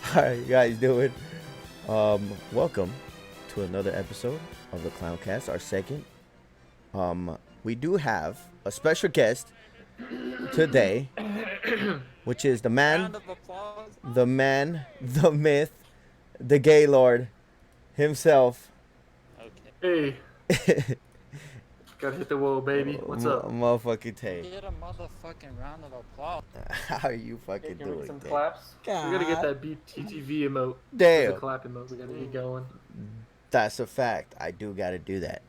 How are you guys doing? Welcome to another episode of the ClownCast, our second. We do have a special guest today, which is Round of applause. the myth, the gay lord himself. Okay. Hey, gotta hit the wall, baby. What's up? Motherfucking Tay. Get a motherfucking round of applause. How are you Hey, fucking give me doing, some Tay? claps. We gotta get God that BTTV emote. There's a damn. clap emote. We gotta get going. That's a fact. I do gotta do that.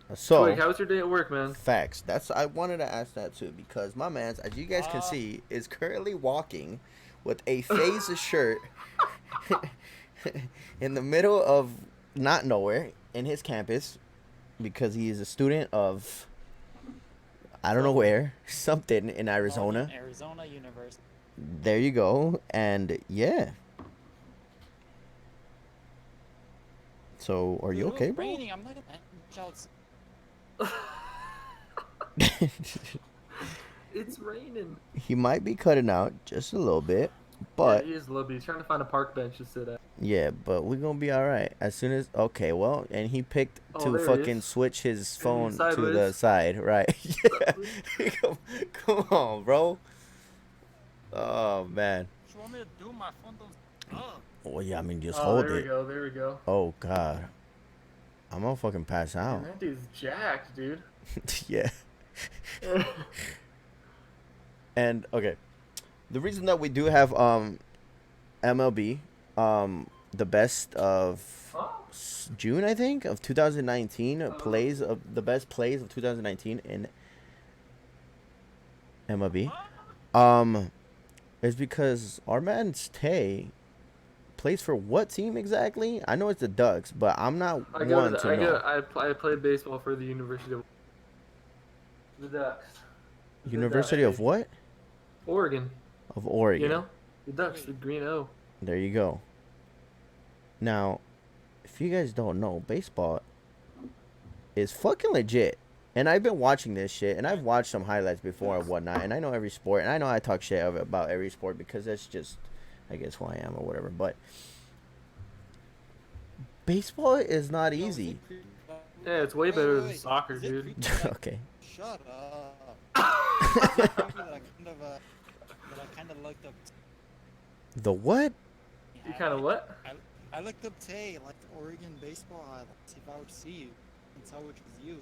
Twig, So, how was your day at work, man? facts. I wanted to ask that too because my man's, as you guys can Ah. see, is currently walking with a phase shirt in the middle of not nowhere in his campus because he is a student of I don't know where, something in Arizona. Arizona University. There you go. And yeah. So, are you Dude, okay, it's bro? raining. I'm not gonna shout. It's raining. He might be cutting out just a little bit, but Yeah, he is a little bit. He's trying to find a park bench to sit at. yeah, but we're gonna be all right. As soon as okay, well, and he picked Oh, to there he fucking is. switch his phone to the Sideways. side, right? Yeah, come on, bro. Oh man. What you want me to do? My phone don't. Oh. Well, yeah, I mean, just Oh, hold there we it. go. There we go. Oh god, I'm gonna fucking pass out. Man, that dude's jacked, dude. Yeah. And okay, the reason that we do have MLB the best of June, I think, of 2019 plays of the best plays of 2019 in MLB is because our man Tay plays for what team exactly? I know it's the Ducks, but I'm not I go one to to the, know. I played baseball for the University of the Ducks. The University Ducks, of what? Oregon. Of Oregon. You know, the Ducks, the green O. There you go. Now, if you guys don't know, baseball is fucking legit. And I've been watching this shit, and I've watched some highlights before and whatnot, and I know every sport, and I know I talk shit about every sport because that's just, I guess, who I am or whatever. But baseball is not easy. Yeah, it's way better than soccer, dude. Okay. Shut up. That I kind of looked up. The what? You kind of what? I looked up Tay, like the Oregon baseball highlights. If I would see you, and tell which was you.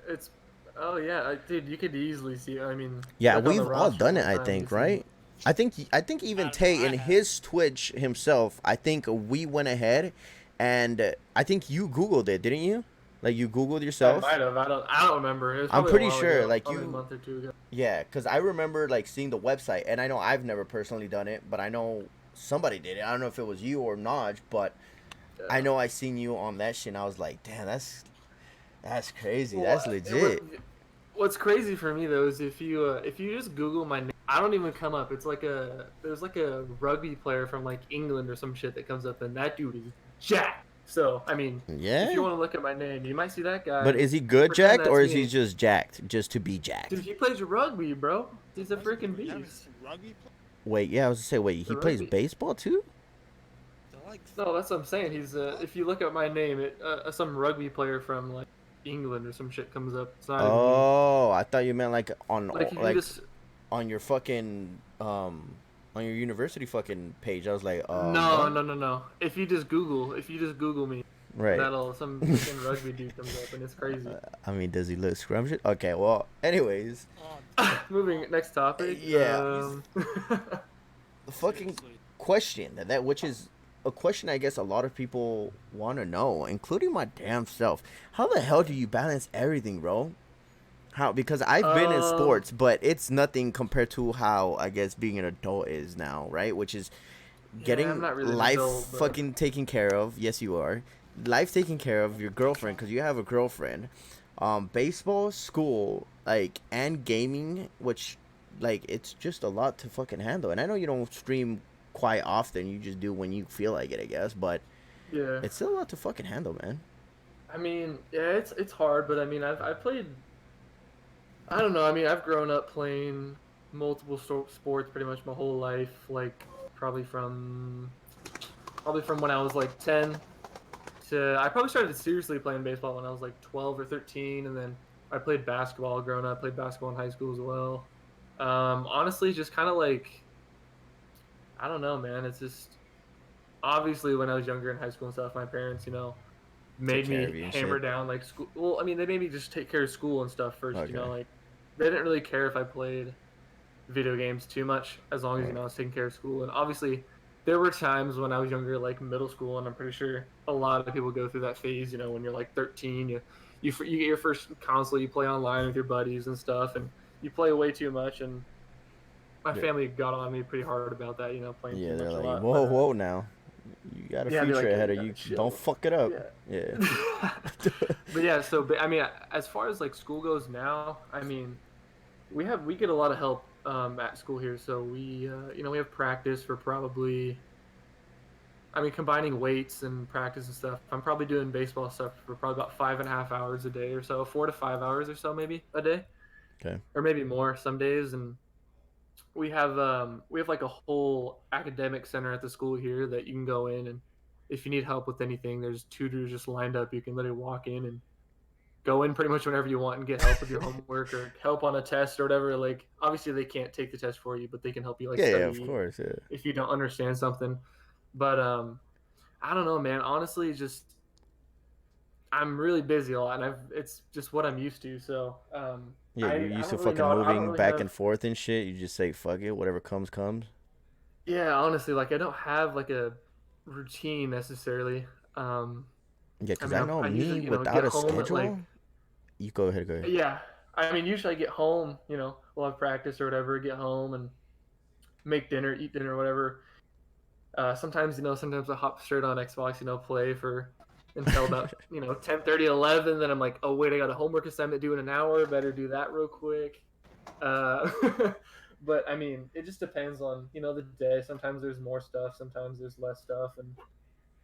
It's, oh yeah, dude, you could easily see. I mean, Yeah, look on the we've all roster done it, one I time, think, you see- right? I think even I Tay don't in know, I have. his Twitch himself, I think we went ahead and I think you Googled it, didn't you? Like you Googled I yourself? might have. I don't remember. It was I'm probably a pretty while sure, ago, like, probably you- a month or two ago. Yeah, because I remember like seeing the website, and I know I've never personally done it, but I know somebody did it. I don't know if it was you or Naj, but I know I seen you on that shit, and I was like, damn, that's crazy. Well, That's legit. What's crazy for me though is if you just Google my name, I don't even come up. It's like there's like a rugby player from like England or some shit that comes up, and that dude is jacked. So I mean, Yeah. if you want to look at my name, you might see that guy. But is he good Pretend jacked, or that's is he me. just jacked, just to be jacked? Dude, he plays rugby, bro. He's a freaking You haven't beast. seen rugby play? Wait, yeah, I was gonna say, wait, he The plays rugby- baseball too? They're like No, that's what I'm saying. He's if you look at my name, some rugby player from like England or some shit comes up. It's not even me. Oh, I thought you meant like on Like if you like just on your fucking on your university fucking page. I was like, no, what? no. If you just Google me, Right. that'll some freaking rugby dude comes up and it's crazy. I mean, does he look scrumptious? Okay, well, anyways, oh, Moving next topic. Yeah. the fucking seriously. question that which is a question I guess a lot of people want to know, including my damn self. How the hell do you balance everything, bro? How? Because I've been in sports, but it's nothing compared to how I guess being an adult is now, right? Which is getting I'm not really an life adult, but- fucking taken care of. Yes, you are. Life taken care of, your girlfriend, because you have a girlfriend. Baseball, school, like, and gaming, which, like, it's just a lot to fucking handle. And I know you don't stream quite often. You just do when you feel like it, I guess. But Yeah. it's still a lot to fucking handle, man. I mean, yeah, it's hard, but I mean, I've played. I don't know. I mean, I've grown up playing multiple sports pretty much my whole life. Like probably from when I was like 10 to I probably started seriously playing baseball when I was like 12 or 13, and then I played basketball growing up. Played basketball in high school as well. Honestly, just kind of like I don't know, man. It's just obviously when I was younger in high school and stuff, my parents, Took made care me of you and hammer shit. down like school. Well, I mean, they made me just take care of school and stuff first. Okay. Like they didn't really care if I played video games too much as long as Right. I was taking care of school. And obviously, there were times when I was younger, like middle school, and I'm pretty sure a lot of people go through that phase. When you're like 13, you get your first console, you play online with your buddies and stuff, and you play way too much. And my Yeah. family got on me pretty hard about that, playing too Yeah, they're much a like, lot. whoa, But whoa, now. You got a yeah, they're future like, yo, ahead you of gotta you. Don't chill. fuck it up. Yeah. Yeah. But yeah, but I mean, as far as like school goes now, I mean, we get a lot of help at school here. So we have practice for probably, I mean, combining weights and practice and stuff. I'm probably doing baseball stuff for probably about 5.5 hours a day or so, 4 to 5 hours or so maybe a day, Okay. or maybe more some days. And we have like a whole academic center at the school here that you can go in, and if you need help with anything, there's tutors just lined up. You can literally walk in and go in pretty much whenever you want and get help with your homework or help on a test or whatever. Like obviously they can't take the test for you, but they can help you like Yeah, yeah, of study course, yeah. if you don't understand something. But I don't know, man. Honestly, just I'm really busy a lot, and it's just what I'm used to. So Yeah, you're I used to don't really fucking know. I don't moving really back have. and forth and shit. You just say, fuck it, whatever comes, comes. Yeah, honestly, like I don't have like a routine necessarily. Um, Yeah, I because mean, I know I me usually without get a home at like. schedule. You go ahead, go ahead. Yeah, I mean usually I get home. We'll have practice or whatever. Get home and make dinner, eat dinner, whatever. Sometimes I hop straight on Xbox, play for until about 10:30, 11. Then I'm like, oh wait, I got a homework assignment due in an hour. Better do that real quick. Uh, but I mean, it just depends on the day. Sometimes there's more stuff, sometimes there's less stuff, and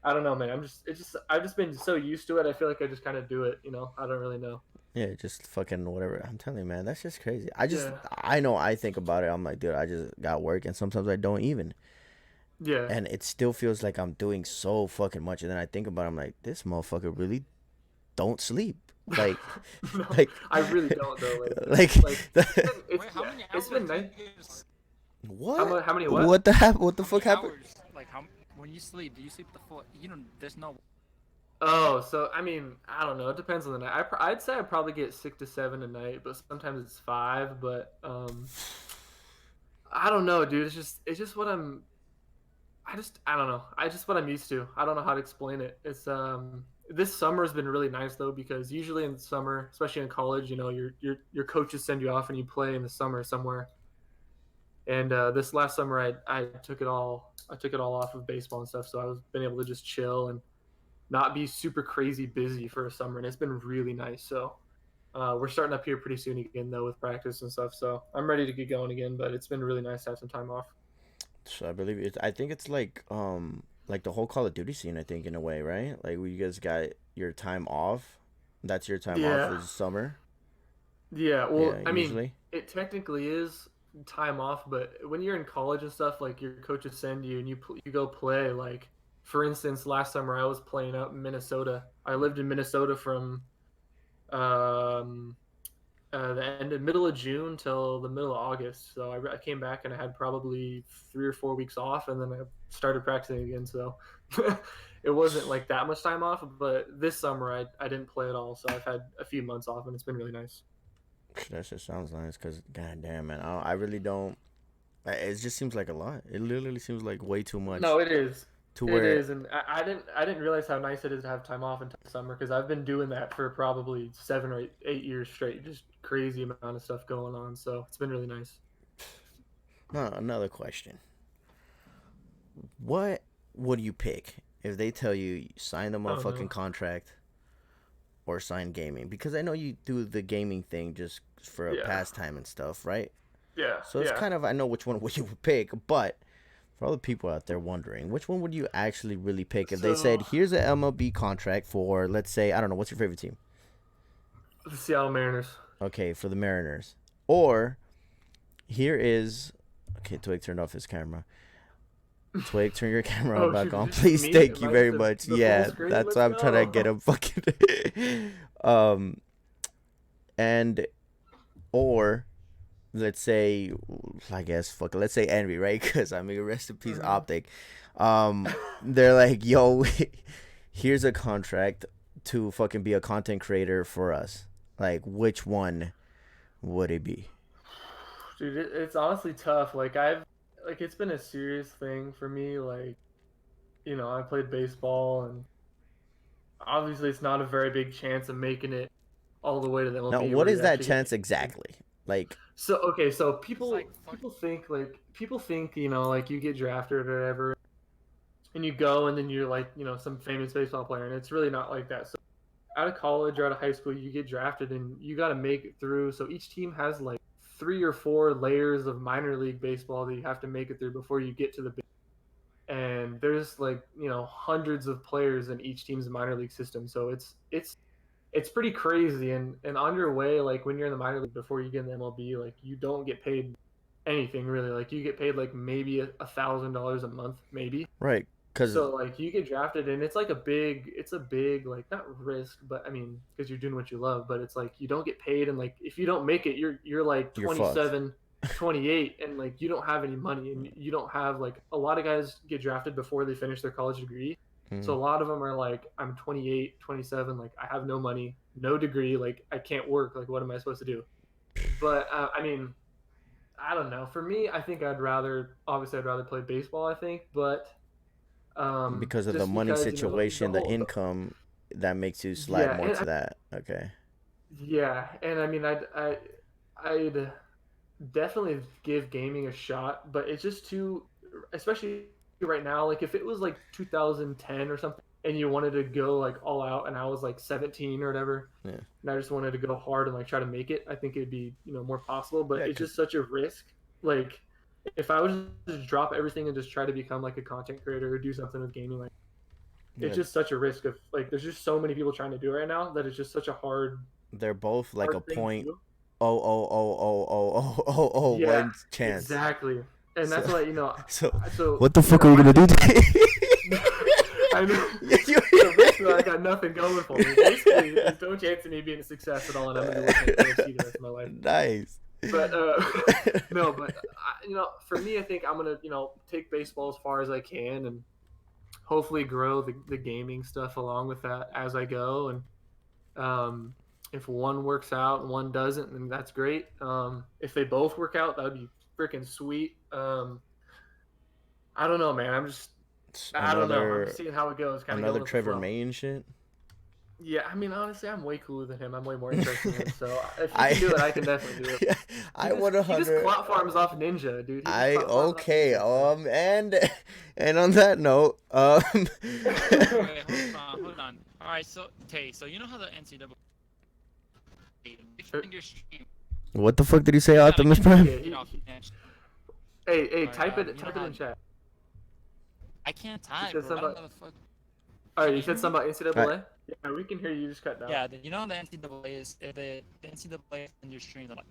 I don't know, man. I've just been so used to it. I feel like I just kind of do it. I don't really know. Yeah, just fucking whatever. I'm telling you, man, that's just crazy. Yeah, I know I think about it. I'm like, dude, I just got work, and sometimes I don't even. yeah. And it still feels like I'm doing so fucking much. And then I think about it, I'm like, this motherfucker really don't sleep. Like, No, like, I really don't though. like, It's Wait, how many it's hours been do you nice. get? what? How many what? What the What the How many fuck happened? hours? Like how when you sleep? Do you sleep the full? There's no. Oh, so I mean, I don't know. It depends on the night. I'd say I probably get 6 to 7 a night, but sometimes it's 5. But I don't know, dude. It's just what I'm. I don't know. I just what I'm used to. I don't know how to explain it. It's this summer has been really nice though because usually in the summer, especially in college, your coaches send you off and you play in the summer somewhere. And this last summer, I took it all. I took it all off of baseball and stuff, so I was been able to just chill and not be super crazy busy for a summer, and it's been really nice. So we're starting up here pretty soon again, though, with practice and stuff. So I'm ready to get going again, but it's been really nice to have some time off. So I believe it's. I think it's like the whole Call of Duty scene. I think in a way, right? Like where you guys got your time off. That's your time off Yeah, is summer. yeah. Well, Yeah, I mean, usually. it technically is time off, but when you're in college and stuff, like your coaches send you and you go play. Like for instance, last summer I was playing out in Minnesota. I lived in Minnesota from um, the end of middle of June till the middle of August. So I came back and I had probably 3 or 4 weeks off, and then I started practicing again. So it wasn't like that much time off. But this summer I didn't play at all, so I've had a few months off, and it's been really nice. That just sounds nice. Cause goddamn, man, I really don't. It just seems like a lot. It literally seems like way too much. No, it is. To It where, is, and I didn't realize how nice it is to have time off until summer because I've been doing that for probably 7 or 8 years straight, just crazy amount of stuff going on. So it's been really nice. another question. What would you pick if they tell you sign the Oh no. motherfucking contract or sign gaming? Because I know you do the gaming thing just for a Yeah. pastime and stuff, right? Yeah. So it's Yeah. kind of I know which one would you would pick, but for all the people out there wondering, which one would you actually really pick if they said, So "Here's an MLB contract for, let's say, I don't know, what's your favorite team?" the Seattle Mariners. Okay, for the Mariners, or here is, okay, Twig turned off his camera. Twig, turn your camera Oh back shoot, is on, it just please. me? Thank Am you I very just much. the full Yeah, screen? that's Let's why I'm trying to get go. a fucking and or let's say, I guess, fuck, let's say Envy, right? Because I mean, rest in peace, Mhm. Optic. They're like, yo, here's a contract to fucking be a content creator for us. Like, which one would it be? Dude, it's honestly tough. Like it's been a serious thing for me. Like, I played baseball, and obviously it's not a very big chance of making it all the way to the Now, MLB what where is you that actually get chance paid. exactly? Like, So okay, so It's like people think like you get drafted or whatever, and you go and then you're like some famous baseball player, and it's really not like that. So out of college or out of high school, you get drafted and you got to make it through. So each team has like 3 or 4 layers of minor league baseball that you have to make it through before you get to the big. And there's like hundreds of players in each team's minor league system. So it's pretty crazy. And on your way, like when you're in the minor league before you get in the MLB, like you don't get paid anything really. Like you get paid like maybe $1,000 a month, maybe. right? Because So like you get drafted, and it's a big like not risk, but I mean because you're doing what you love, but it's like you don't get paid, and like if you don't make it, you're like you're fucked. 27, 28, and like you don't have any money, and you don't have like a lot of guys get drafted before they finish their college degree. So Mhm. a lot of them are like, I'm 28, 27, like I have no money, no degree, like I can't work, like what am I supposed to do? But I mean, I don't know. For me, I think I'd rather play baseball, I think, but Because of the just money because the situation, the whole income, that makes you slide yeah, more to that. Okay. and I mean I'd definitely give gaming a shot, but it's just too, especially right now. Like if it was like 2010 or something, and you wanted to go like all out, and I was like 17 or whatever, Yeah. and I just wanted to go hard and like try to make it, I think it'd be more possible. But Yeah. it's Cause just such a risk. Like if I was to just drop everything and just try to become like a content creator or do something with gaming, like it's yeah, just such a risk of like there's just so many people trying to do it right now that it's just such a they're both like a hard thing to point do. oh oh oh oh oh oh oh oh Yeah, one chance. exactly. And So that's why so so what the fuck are we my gonna do thing. today? I know. So basically, I got nothing going for me. Basically, there's no chance of me being a success at all, and I'm gonna be working at KFC the rest of my life. Nice. But no, but for me, I think I'm gonna take baseball as far as I can, and hopefully grow the gaming stuff along with that as I go. And if one works out and one doesn't, then that's great. If they both work out, that would be freaking sweet. I don't know, man. I don't know. I'm Another just seeing how it goes, kind of going another with the Trevor flow. May and shit. Yeah, I mean, honestly, I'm way cooler than him. I'm way more interesting than him. So if he I can do it, I can definitely do it. I would He just 100. clout farms off Ninja, dude. He just I clout farms off okay. Ninja. So. And on that note, Wait, hold on. All right, so Tay, so you know how the NCAA, Sure. your stream, what the fuck did you say, you gotta Optimus get Prime? Yeah, paid off and hey, but type it, you know type it how in chat. I can't You type, said bro. I something don't know about. the fuck. All right, Can you you hear said me? something about Alright. NCAA. Yeah, we can hear you. Just cut down. Yeah, you know the NCAA is the NCAA in your stream, they're like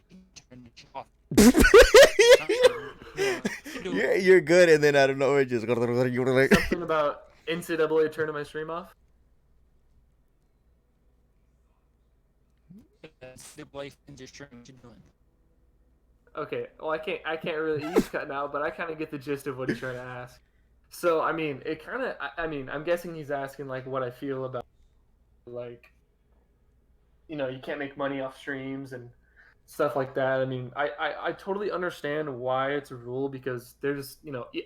turn it off. You're good, and then I don't know, it just Something about NCAA turning my stream off. NCAA in your stream. What you doing? Okay, well I can't really. He's cutting out, but I kind of get the gist of what he's trying to ask. So I mean, it kind of. I mean, I'm guessing he's asking like what I feel about like you can't make money off streams and stuff like that. I mean, I totally understand why it's a rule because there's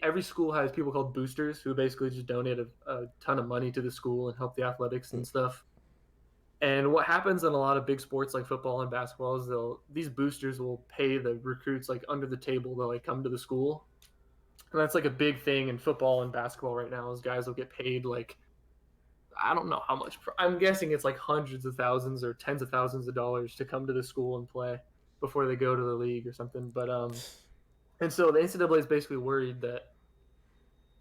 every school has people called boosters who basically just donate a ton of money to the school and help the athletics and stuff. And what happens in a lot of big sports like football and basketball is these boosters will pay the recruits like under the table to like come to the school. And that's like a big thing in football and basketball right now is guys will get paid like I don't know how much. I'm guessing it's like hundreds of thousands or tens of thousands of dollars to come to the school and play before they go to the league or something. But and so the NCAA is basically worried that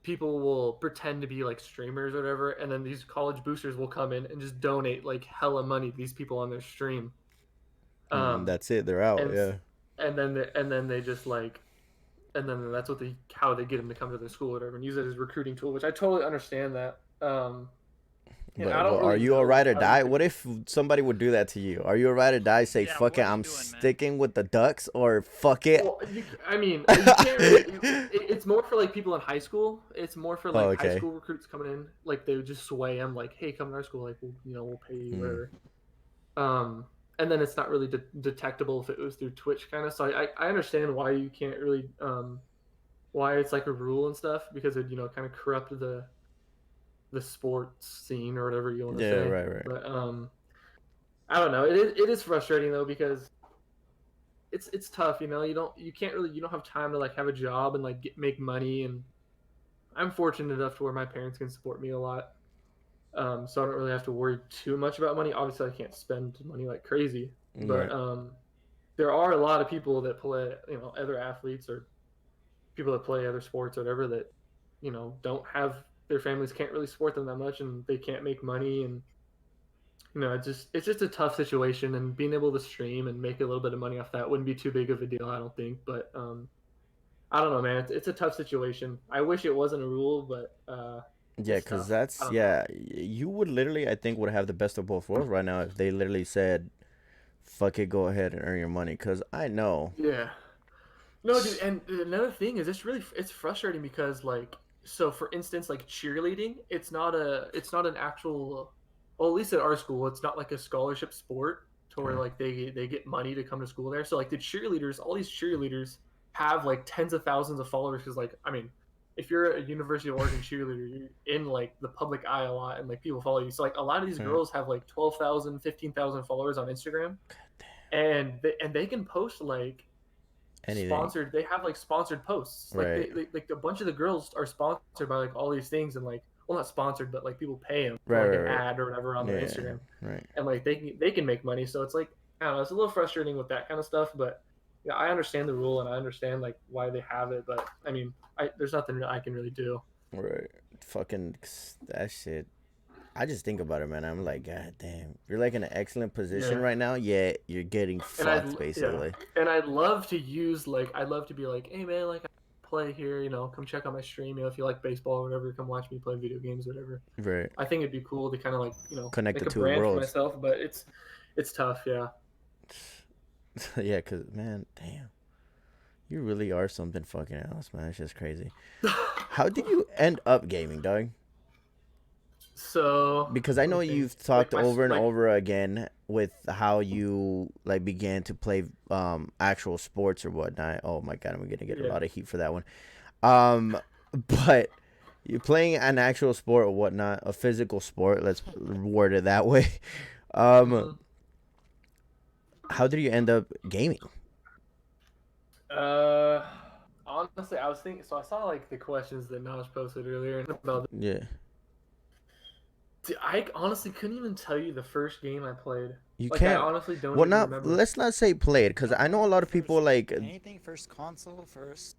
people will pretend to be like streamers or whatever, and then these college boosters will come in and just donate like hella money to these people on their stream. And Um, that's it. They're out. and Yeah. and then they just like and then that's how they get them to come to their school or whatever, and use it as a recruiting tool, which I totally understand that. And I But don't well, are really you a know ride or how you die? could. What if somebody would do that to you? Are you a ride or die? Say Yeah, fuck what it, are you I'm doing, man? sticking with the Ducks, or fuck it. Well, I mean, you can't really. It's more for like people in high school. It's more for Oh, like high okay. school recruits coming in. Like they would just sway them, like, "Hey, come to our school. Like, we'll pay you Hmm. whatever." Um, and then it's not really detectable if it was through Twitch kind of. So I understand why you can't really why it's like a rule and stuff, because it kind of corrupt the sports scene or whatever you want to Yeah, say. right, right. But I don't know. It is frustrating though, because it's tough. You don't have time to like have a job and like make money. And I'm fortunate enough to where my parents can support me a lot. So I don't really have to worry too much about money. Obviously, I can't spend money like crazy, but Right. there are a lot of people that play, other athletes or people that play other sports or whatever, that don't have, their families can't really support them that much, and they can't make money. And it's just a tough situation. And being able to stream and make a little bit of money off that wouldn't be too big of a deal, I don't think. But I don't know, man. It's a tough situation. I wish it wasn't a rule, but Yeah, it's cause tough. I that's don't know. yeah. You would literally, I think, would have the best of both worlds right now if they literally said, "Fuck it, go ahead and earn your money." Cause I know. Yeah. No, dude, and another thing is, it's frustrating because, like, so for instance, like cheerleading, it's not an actual, well, at least at our school, it's not like a scholarship sport to where Okay. like they get money to come to school there. So like the cheerleaders, all these cheerleaders have like tens of thousands of followers, because like, I mean, if you're a University of Oregon cheerleader, you're in like the public eye a lot, and like people follow you. So like a lot of these Right. girls have like 12,000, 15,000 followers on Instagram, and they can post like Anything. sponsored, they have like sponsored posts, like Right. like a bunch of the girls are sponsored by like all these things, and like, well, not sponsored, but like people pay them for Right. like Right. an Right. ad or whatever on their Yeah. Instagram. Right. And like they can make money. So it's like, I don't know, it's a little frustrating with that kind of stuff. But yeah, I understand the rule and I understand like why they have it. But I mean, there's nothing I can really do. Right. Fucking that shit. I just think about it, man. I'm like, God damn, you're like in an excellent position Yeah. right now. Yet you're getting And I'd fucked, yeah, basically. and I'd love to be like, hey man, like, I play here, come check out my stream, if you like baseball or whatever, come watch me play video games or whatever. Right. I think it'd be cool to kind of like, Connect the make a two brand for worlds. myself, but it's tough, yeah. Yeah, cause man, damn, you really are something fucking else, man. It's just crazy. How did you end up gaming, Doug? So Because I let me know think. you've talked Like over and over again with how you like began to play actual sports or whatnot. Oh my god, I'm gonna get a yeah. lot of heat for that one. Um, but you're playing an actual sport or whatnot, a physical sport. Let's word it that way. Um, hmm how did you end up gaming? Uh, Honestly, I was thinking. So I saw like the questions that Naj posted earlier about. Yeah, I honestly couldn't even tell you the first game I played. you Like, I can't. honestly don't Well, even not remember. let's not say played because I know a lot of people First, like. anything first console first.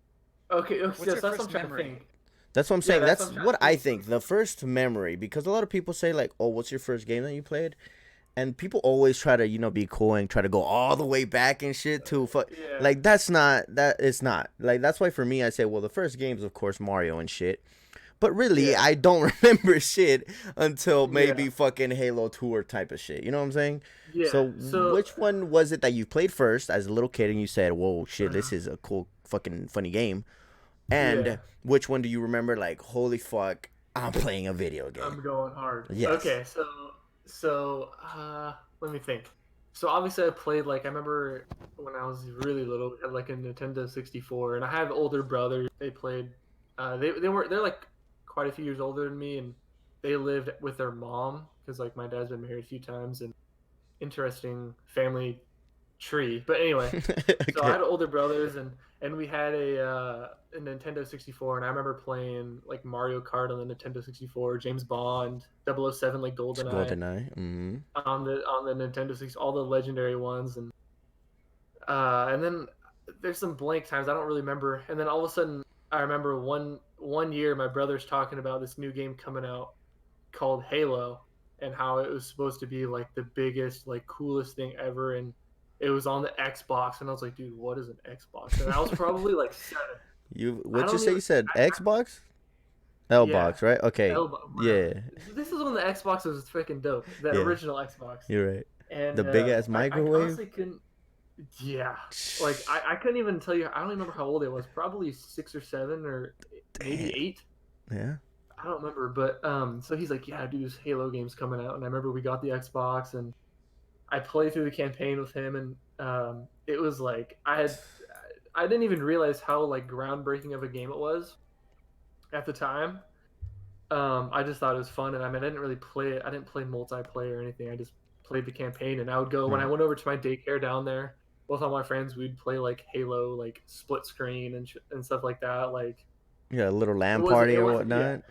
Okay, okay, What's yes, your that's what I'm first trying to memory? think. That's what I'm Yeah, saying. that's what That's I'm trying what to I think. think. The first memory, because a lot of people say like, "Oh, what's your first game that you played?" And people always try to be cool and try to go all the way back and shit to Yeah. like that's not that it's not like that's why for me I say well the first game's of course Mario and shit, but really Yeah. I don't remember shit until Yeah. maybe fucking Halo 2 or type of shit. You know what I'm saying? Yeah. So So, which one was it that you played first as a little kid and you said, "Whoa, shit, uh, this is a cool fucking funny game," yeah, and which one do you remember like, "Holy fuck, I'm playing a video game"? I'm going hard. Yes. Okay, so let me think. So obviously I played, like, I remember when I was really little, we had like a Nintendo 64, and I have older brothers. They played. They're like quite a few years older than me, and they lived with their mom, because like my dad's been married a few times, and interesting family tree. But anyway, so I Okay. had older brothers, and we had a Nintendo 64, and I remember playing like Mario Kart on the Nintendo 64, James Bond, 007, like It's GoldenEye GoldenEye. Mm-hmm. on the Nintendo 6, all the legendary ones. And then there's some blank times I don't really remember. And then all of a sudden I remember one year my brother's talking about this new game coming out called Halo, and how it was supposed to be like the biggest, like coolest thing ever, and it was on the Xbox, and I was like, dude, what is an Xbox? And I was probably like 7. What you don't say? You even. said Xbox? L Yeah. box, right? Okay. Whatever. Yeah. This is when the Xbox was freaking dope. The Yeah. original Xbox. You're right. The And big ass I microwave. honestly couldn't. Yeah. Like I couldn't even tell you. I don't even remember how old I was. Probably 6 or 7 or maybe Damn. 8. Yeah. I don't remember. But so he's like, yeah, dude, this Halo game's coming out, and I remember we got the Xbox, and I played through the campaign with him, and it was like I didn't even realize how like groundbreaking of a game it was at the time. I just thought it was fun, and I mean, I didn't really play it. I didn't play multiplayer or anything. I just played the campaign, and I would go when I Right. went over to my daycare down there with all my friends. We'd play like Halo, like split screen and stuff like that. Like Yeah, a little it LAN wasn't party it or wasn't yeah whatnot.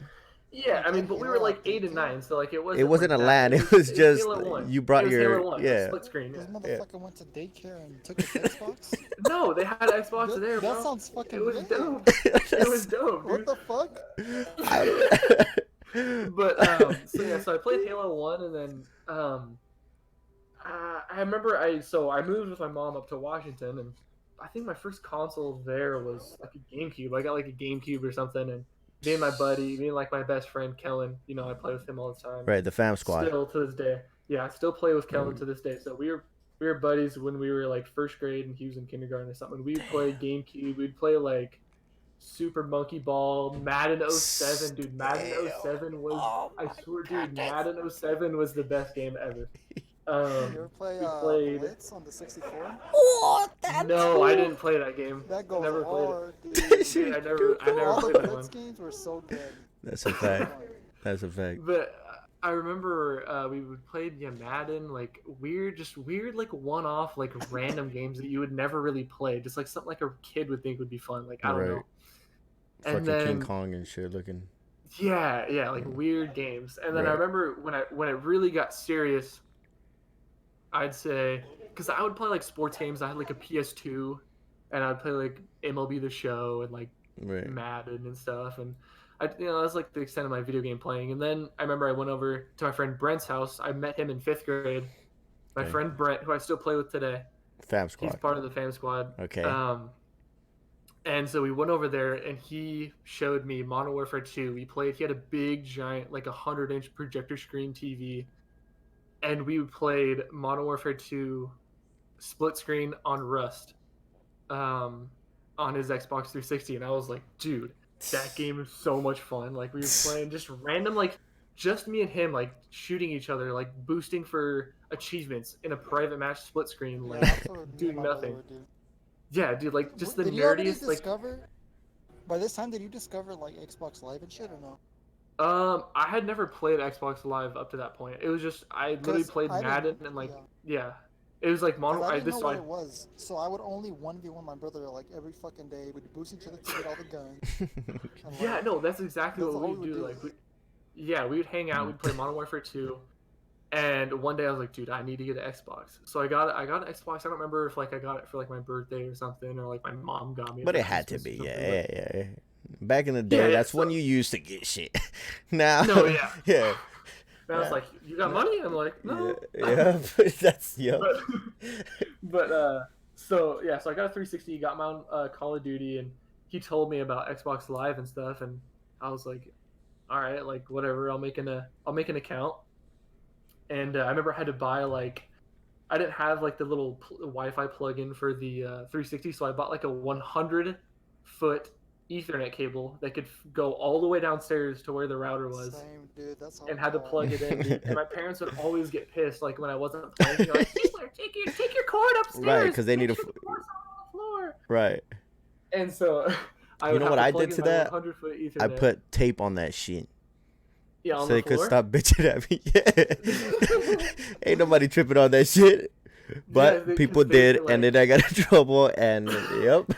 yeah. You I mean, played but we were Halo like at 8 and 9, daycare? so like it It wasn't wasn't like a that. LAN. It It was was it was just Halo 1. you It brought was Halo your 1. It was yeah. split screen. This Yeah. Yeah. motherfucker went to daycare and took his Xbox? No, they had Xbox there, bro. That sounds fucking It was lit. dope. It was dope, What dude. the fuck? But so yeah, so I played Halo 1, and then I remember I moved with my mom up to Washington, and I think my first console there was like a GameCube. I got like a GameCube or something, and me and like my best friend Kellen, I play with him all the time. Right, the fam squad. Still to this day, yeah, I still play with Kellen to this day. So we were buddies when we were like first grade, and he was in kindergarten or something. We'd play GameCube. We'd play like Super Monkey Ball, Madden 07, dude. Madden Damn. 07 was, Oh I my swear, dude, goodness. Madden 07 was the best game ever. You ever play We played. Blitz on the 64? What? That's No, cool. I didn't play that game. That I goes never played it. hard, That shit Dude, I is never too cool. All played the that Blitz one. games were so good. That's a fact. That's a fact. But I remember we would play Madden, like just weird, like one-off, like random games that you would never really play. Just like something like a kid would think would be fun. Like I don't know. Fucking And King then Kong and shit looking. yeah, like weird games. And then I Right. remember when it really got serious, I'd say, because I would play like sports games. I had like a PS2, and I'd play like MLB The Show and like Right. Madden and stuff. And that was like the extent of my video game playing. And then I remember I went over to my friend Brent's house. I met him in 5th grade. My Okay. friend Brent, who I still play with today, Fam he's squad. part of the fam squad. Okay. And so we went over there, and he showed me Modern Warfare 2. He had a big, giant, like 100-inch projector screen TV, and we played Modern Warfare 2 split screen on Rust, on his Xbox 360, and I was like, dude, that game is so much fun. Like, we were playing just random, like, just me and him, like, shooting each other, like, boosting for achievements in a private match split screen, like, that's what me and doing my brother nothing. would do. Yeah, dude, like, just the Did you already nerdiest, like, discover? By this time, did you discover like Xbox Live and shit or no? I had never played Xbox Live up to that point. It was just I literally 'Cause played I Madden didn't- and like yeah. it was like 'Cause Modern. I didn't know so what it was, so I would only 1v1 my brother like every fucking day. We'd boost each other to get all the guns. And, yeah, like, no, that's exactly that's what all we would we do. would do. Like, we would hang out. We'd play Modern Warfare 2, and one day I was like, dude, I need to get an Xbox. So I got an Xbox. I don't remember if like I got it for like my birthday or something, or like my mom got me. But for it had to Christmas be, or yeah, something, yeah, yeah. Back in the day, Yeah, yeah, that's when so- you used to get shit. Now, No, yeah. yeah, And I was Yeah. like, you got money? I'm like, no. yeah. That's yeah. So I got a 360, got my own Call of Duty, and he told me about Xbox Live and stuff, and I was like, all right, like whatever, I'll make an account. And I remember I had to buy like, I didn't have like the little Wi-Fi plug-in for the 360, so I bought like a 100-foot Ethernet cable that could go all the way downstairs to where the router was. Same, dude. That's how And I had to thought. plug it in, dude. And my parents would always get pissed, like when I wasn't playing. They're like, "Taylor, take your cord upstairs." Right, 'cause they need Make a sure the cord's not on the floor. Right. And so, I You would know have what to I plug did in to my that? 100-foot Ethernet. I put tape on that shit. Yeah, on So the they could floor. stop bitching at me. Yeah. Ain't nobody tripping on that shit. But they- people 'cause they did, were and like- then I got in trouble, and yep.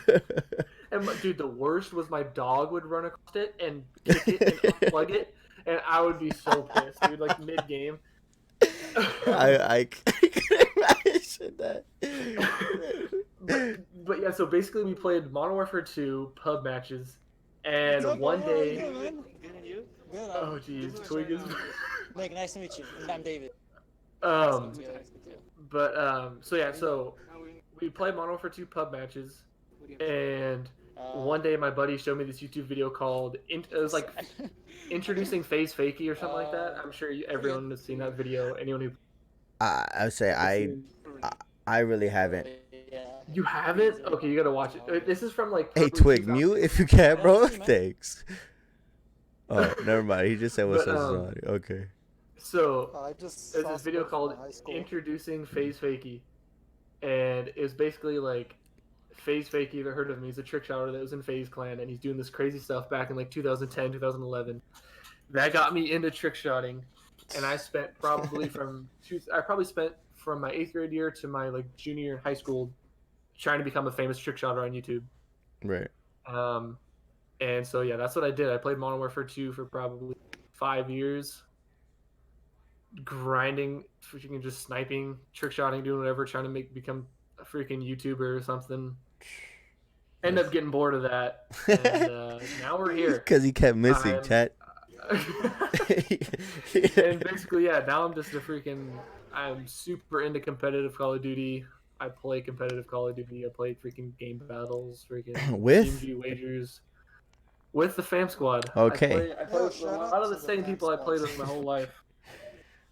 And dude, the worst was my dog would run across it and kick it and unplug it, and I would be so pissed, dude. Like mid game. I couldn't imagine that. But yeah, so basically we played Modern Warfare 2 pub matches, and What's up, one bro? How you day. doing, man? Good and you? Good. Oh jeez, Twig is. Nick, nice to meet you. And I'm David. Um, Yeah. but so we played Modern Warfare 2 pub matches, and one day my buddy showed me this YouTube video called it was like introducing phase fakie or something like that. I'm sure everyone has seen that video. Anyone who I would say I really haven't. Yeah. you haven't? Okay, you gotta watch it. This is from like. Hey, probably Twig, mute if you can, bro. see, man. Thanks. Oh, never mind. He just said what's But, on. Okay. So I just there's saw this video some from called high school. Introducing Phase Fakie. And it was basically like Phase Fakie, if you heard of him, he's a trick shotter that was in FaZe Clan, and he's doing this crazy stuff back in like 2010, 2011. That got me into trick shotting, and I spent probably from my 8th grade year to my like junior year in high school trying to become a famous trick shotter on YouTube. Right. And so yeah, that's what I did. I played Modern Warfare 2 for probably 5 years, grinding, freaking just sniping, trick shotting, doing whatever, trying to become a freaking YouTuber or something. End up getting bored of that, and now we're here. Because he kept missing, chat. And basically, yeah, now I'm super into competitive Call of Duty. I play competitive Call of Duty. I play freaking game battles, freaking With? Team View wagers. With the fam squad. Okay. I play with a shout lot out of to the the same fam people I squad. played with my whole life.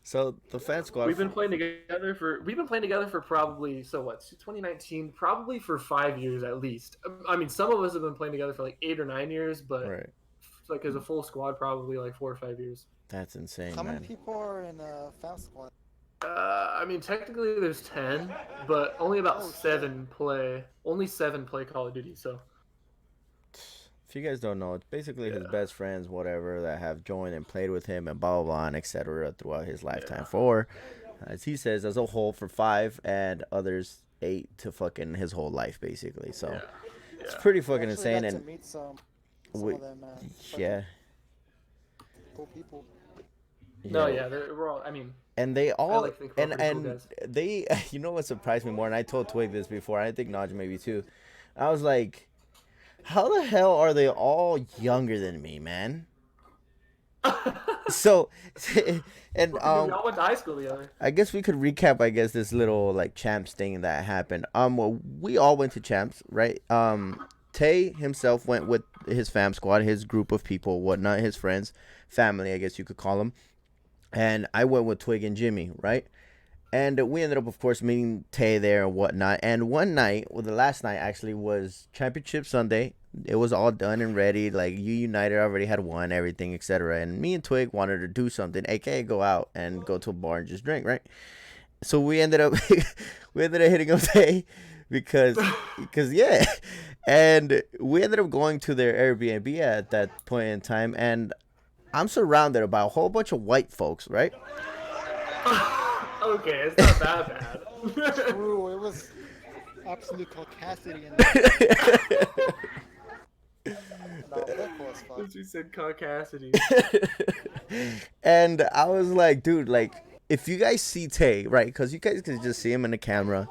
So the fan squad. We've been playing together for probably 2019, probably for 5 years at least. I mean, some of us have been playing together for like 8 or 9 years, but Right. like as a full squad, probably like 4 or 5 years. That's insane, How many man. people are in fam squad? I mean, technically there's 10, but only about Oh, shit. 7 play. Only 7 play Call of Duty. So If you guys don't know, it's basically his Yeah. best friends, whatever, that have joined and played with him and blah blah blah and etc. throughout his lifetime. Yeah. For, as he says, as a whole for 5 and others 8 to fucking his whole life basically. So yeah, it's yeah. pretty fucking Actually insane. got to And meet some we- of them, fucking yeah, cool people. No, yeah, we're all. I mean, And they all like to think we're and pretty cool and guys. they you know what surprised me more, and I told Twig this before, I think Naj maybe too. I was like, how the hell are they all younger than me, man? So and we all went to high school together. I guess we could recap, I guess, this little like champs thing that happened. Well, we all went to champs, right? Tay himself went with his fam squad, his group of people, whatnot, his friends, family, I guess you could call them. And I went with Twig and Jimmy, right? And we ended up, of course, meeting Tay there and whatnot. And one night, well, the last night actually was Championship Sunday. It was all done and ready. Like, U United already had won everything, etc. And me and Twig wanted to do something, aka go out and go to a bar and just drink, right? So we ended up hitting up Tay because yeah. And we ended up going to their Airbnb at that point in time, and I'm surrounded by a whole bunch of white folks, right? Okay, it's not that bad. True, it was absolute caucasity in there. No, they're cool as fuck. Since you said caucasity. And I was like, dude, like, if you guys see Tay, right, because you guys can just see him in the camera,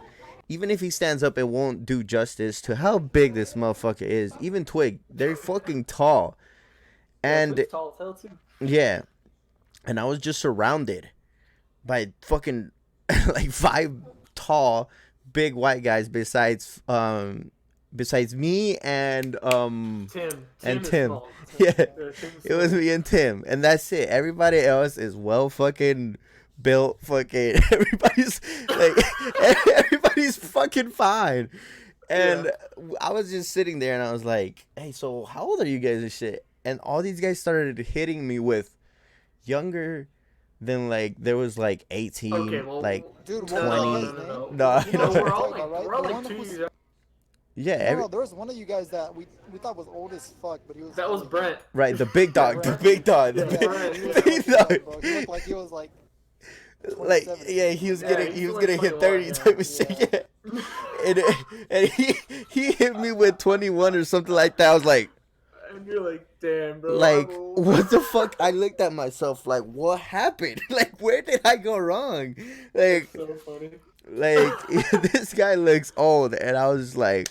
even if he stands up, it won't do justice to how big this motherfucker is. Even Twig, they're fucking tall. And Twig's tall as hell too. yeah, and I was just surrounded by fucking like 5 tall, big white guys besides me and Tim. and is Tim. small. Yeah, Tim's it was small. me and Tim, and that's it. Everybody else is well fucking built. Fucking everybody's like everybody's fucking fine. And I was just sitting there, and I was like, "Hey, so how old are you guys and shit?" And all these guys started hitting me with younger than, like, there was like 18, Okay, well, like Dude, what 20. was that guy's name? No, You know no, what we're all I'm talking like, about, we're all right? The like one 2 that was- years. yeah, No, there was one of you guys that we thought was old as fuck, but he was. That was older. Brent. right, the big dog, the Brent. big dog, the Yeah, big, Brent, He was yeah. big young, dog. bro. He looked like he was like. Like, 27. yeah, he was Yeah, gonna he's he was like gonna hit 21, 30 yeah. type of shit. Yeah. And he hit me with 21 or something like that. I was like, And you're like, damn, bro. like, I'm old. what the fuck? I looked at myself like, what happened? Like, where did I go wrong? Like, So funny. this guy looks old, and I was like,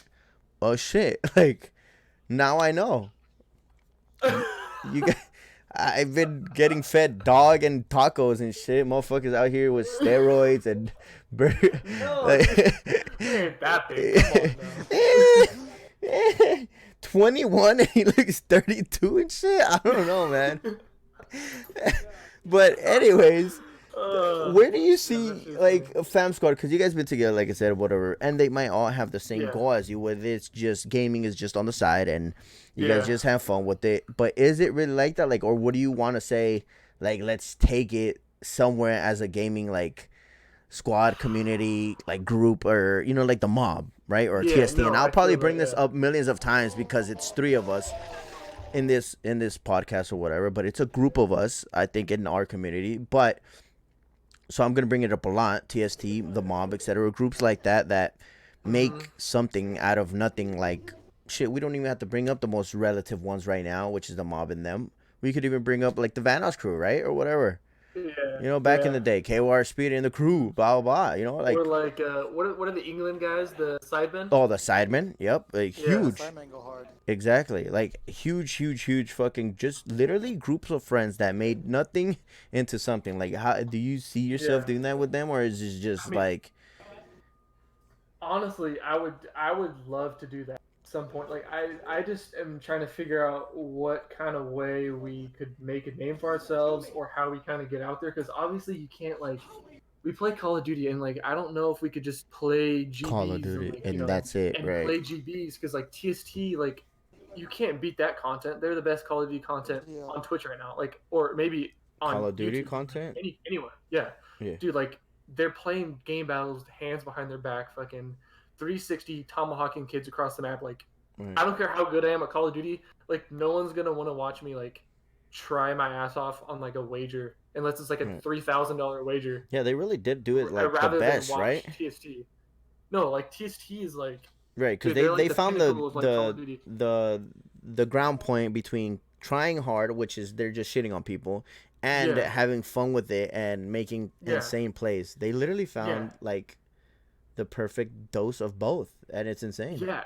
oh shit. Like, now I know. You guys, I've been getting fed dog and tacos and shit. Motherfuckers out here with steroids and No, like, you ain't that big. Come on now. 21 and he looks 32 and shit. I don't know, man. But anyways, where do you see like a fam squad? Because you guys been together, like I said, whatever, and they might all have the same goal as you. Whether it's just gaming is just on the side, and you guys just have fun with it. But is it really like that? Like, or what do you want to say? Like, let's take it somewhere as a gaming like squad community, like group, or like the mob, right? Or TST. And I'll probably bring this up millions of times because it's 3 of us in this podcast or whatever. But it's a group of us, I think, in our community. But so I'm gonna bring it up a lot. TST, the mob, etc. Groups like that make something out of nothing. Like shit, we don't even have to bring up the most relative ones right now, which is the mob and them. We could even bring up like the Vanos crew, right, or whatever. Yeah. Back in the day, KOR, Speed, and the crew, blah blah blah. Like or like what are the England guys? The sidemen. Oh, the sidemen. Yep, like huge. Sidemen go hard. Exactly, like huge fucking just literally groups of friends that made nothing into something. Like, how do you see yourself doing that with them, or is it just like? Honestly, I would love to do that at some point. Like I just am trying to figure out what kind of way we could make a name for ourselves or how we kind of get out there, because obviously you can't like we play Call of Duty and like I don't know if we could just play GBs Call of Duty and that's it, and right? play GBs, because like TST, like you can't beat that content. They're the best Call of Duty content on Twitch right now, like, or maybe on Call of Duty YouTube. content. Anyway, dude, like they're playing game battles, hands behind their back, fucking 360 tomahawking kids across the map. Like, I don't care how good I am at Call of Duty. Like, no one's gonna want to watch me like try my ass off on like a wager unless it's like a $3,000 wager. Yeah, they really did do it like the best, right? TST. No, like TST is like right, because they found the ground point between trying hard, which is they're just shitting on people, and having fun with it and making insane plays. They literally found like the perfect dose of both, and it's insane. Yeah,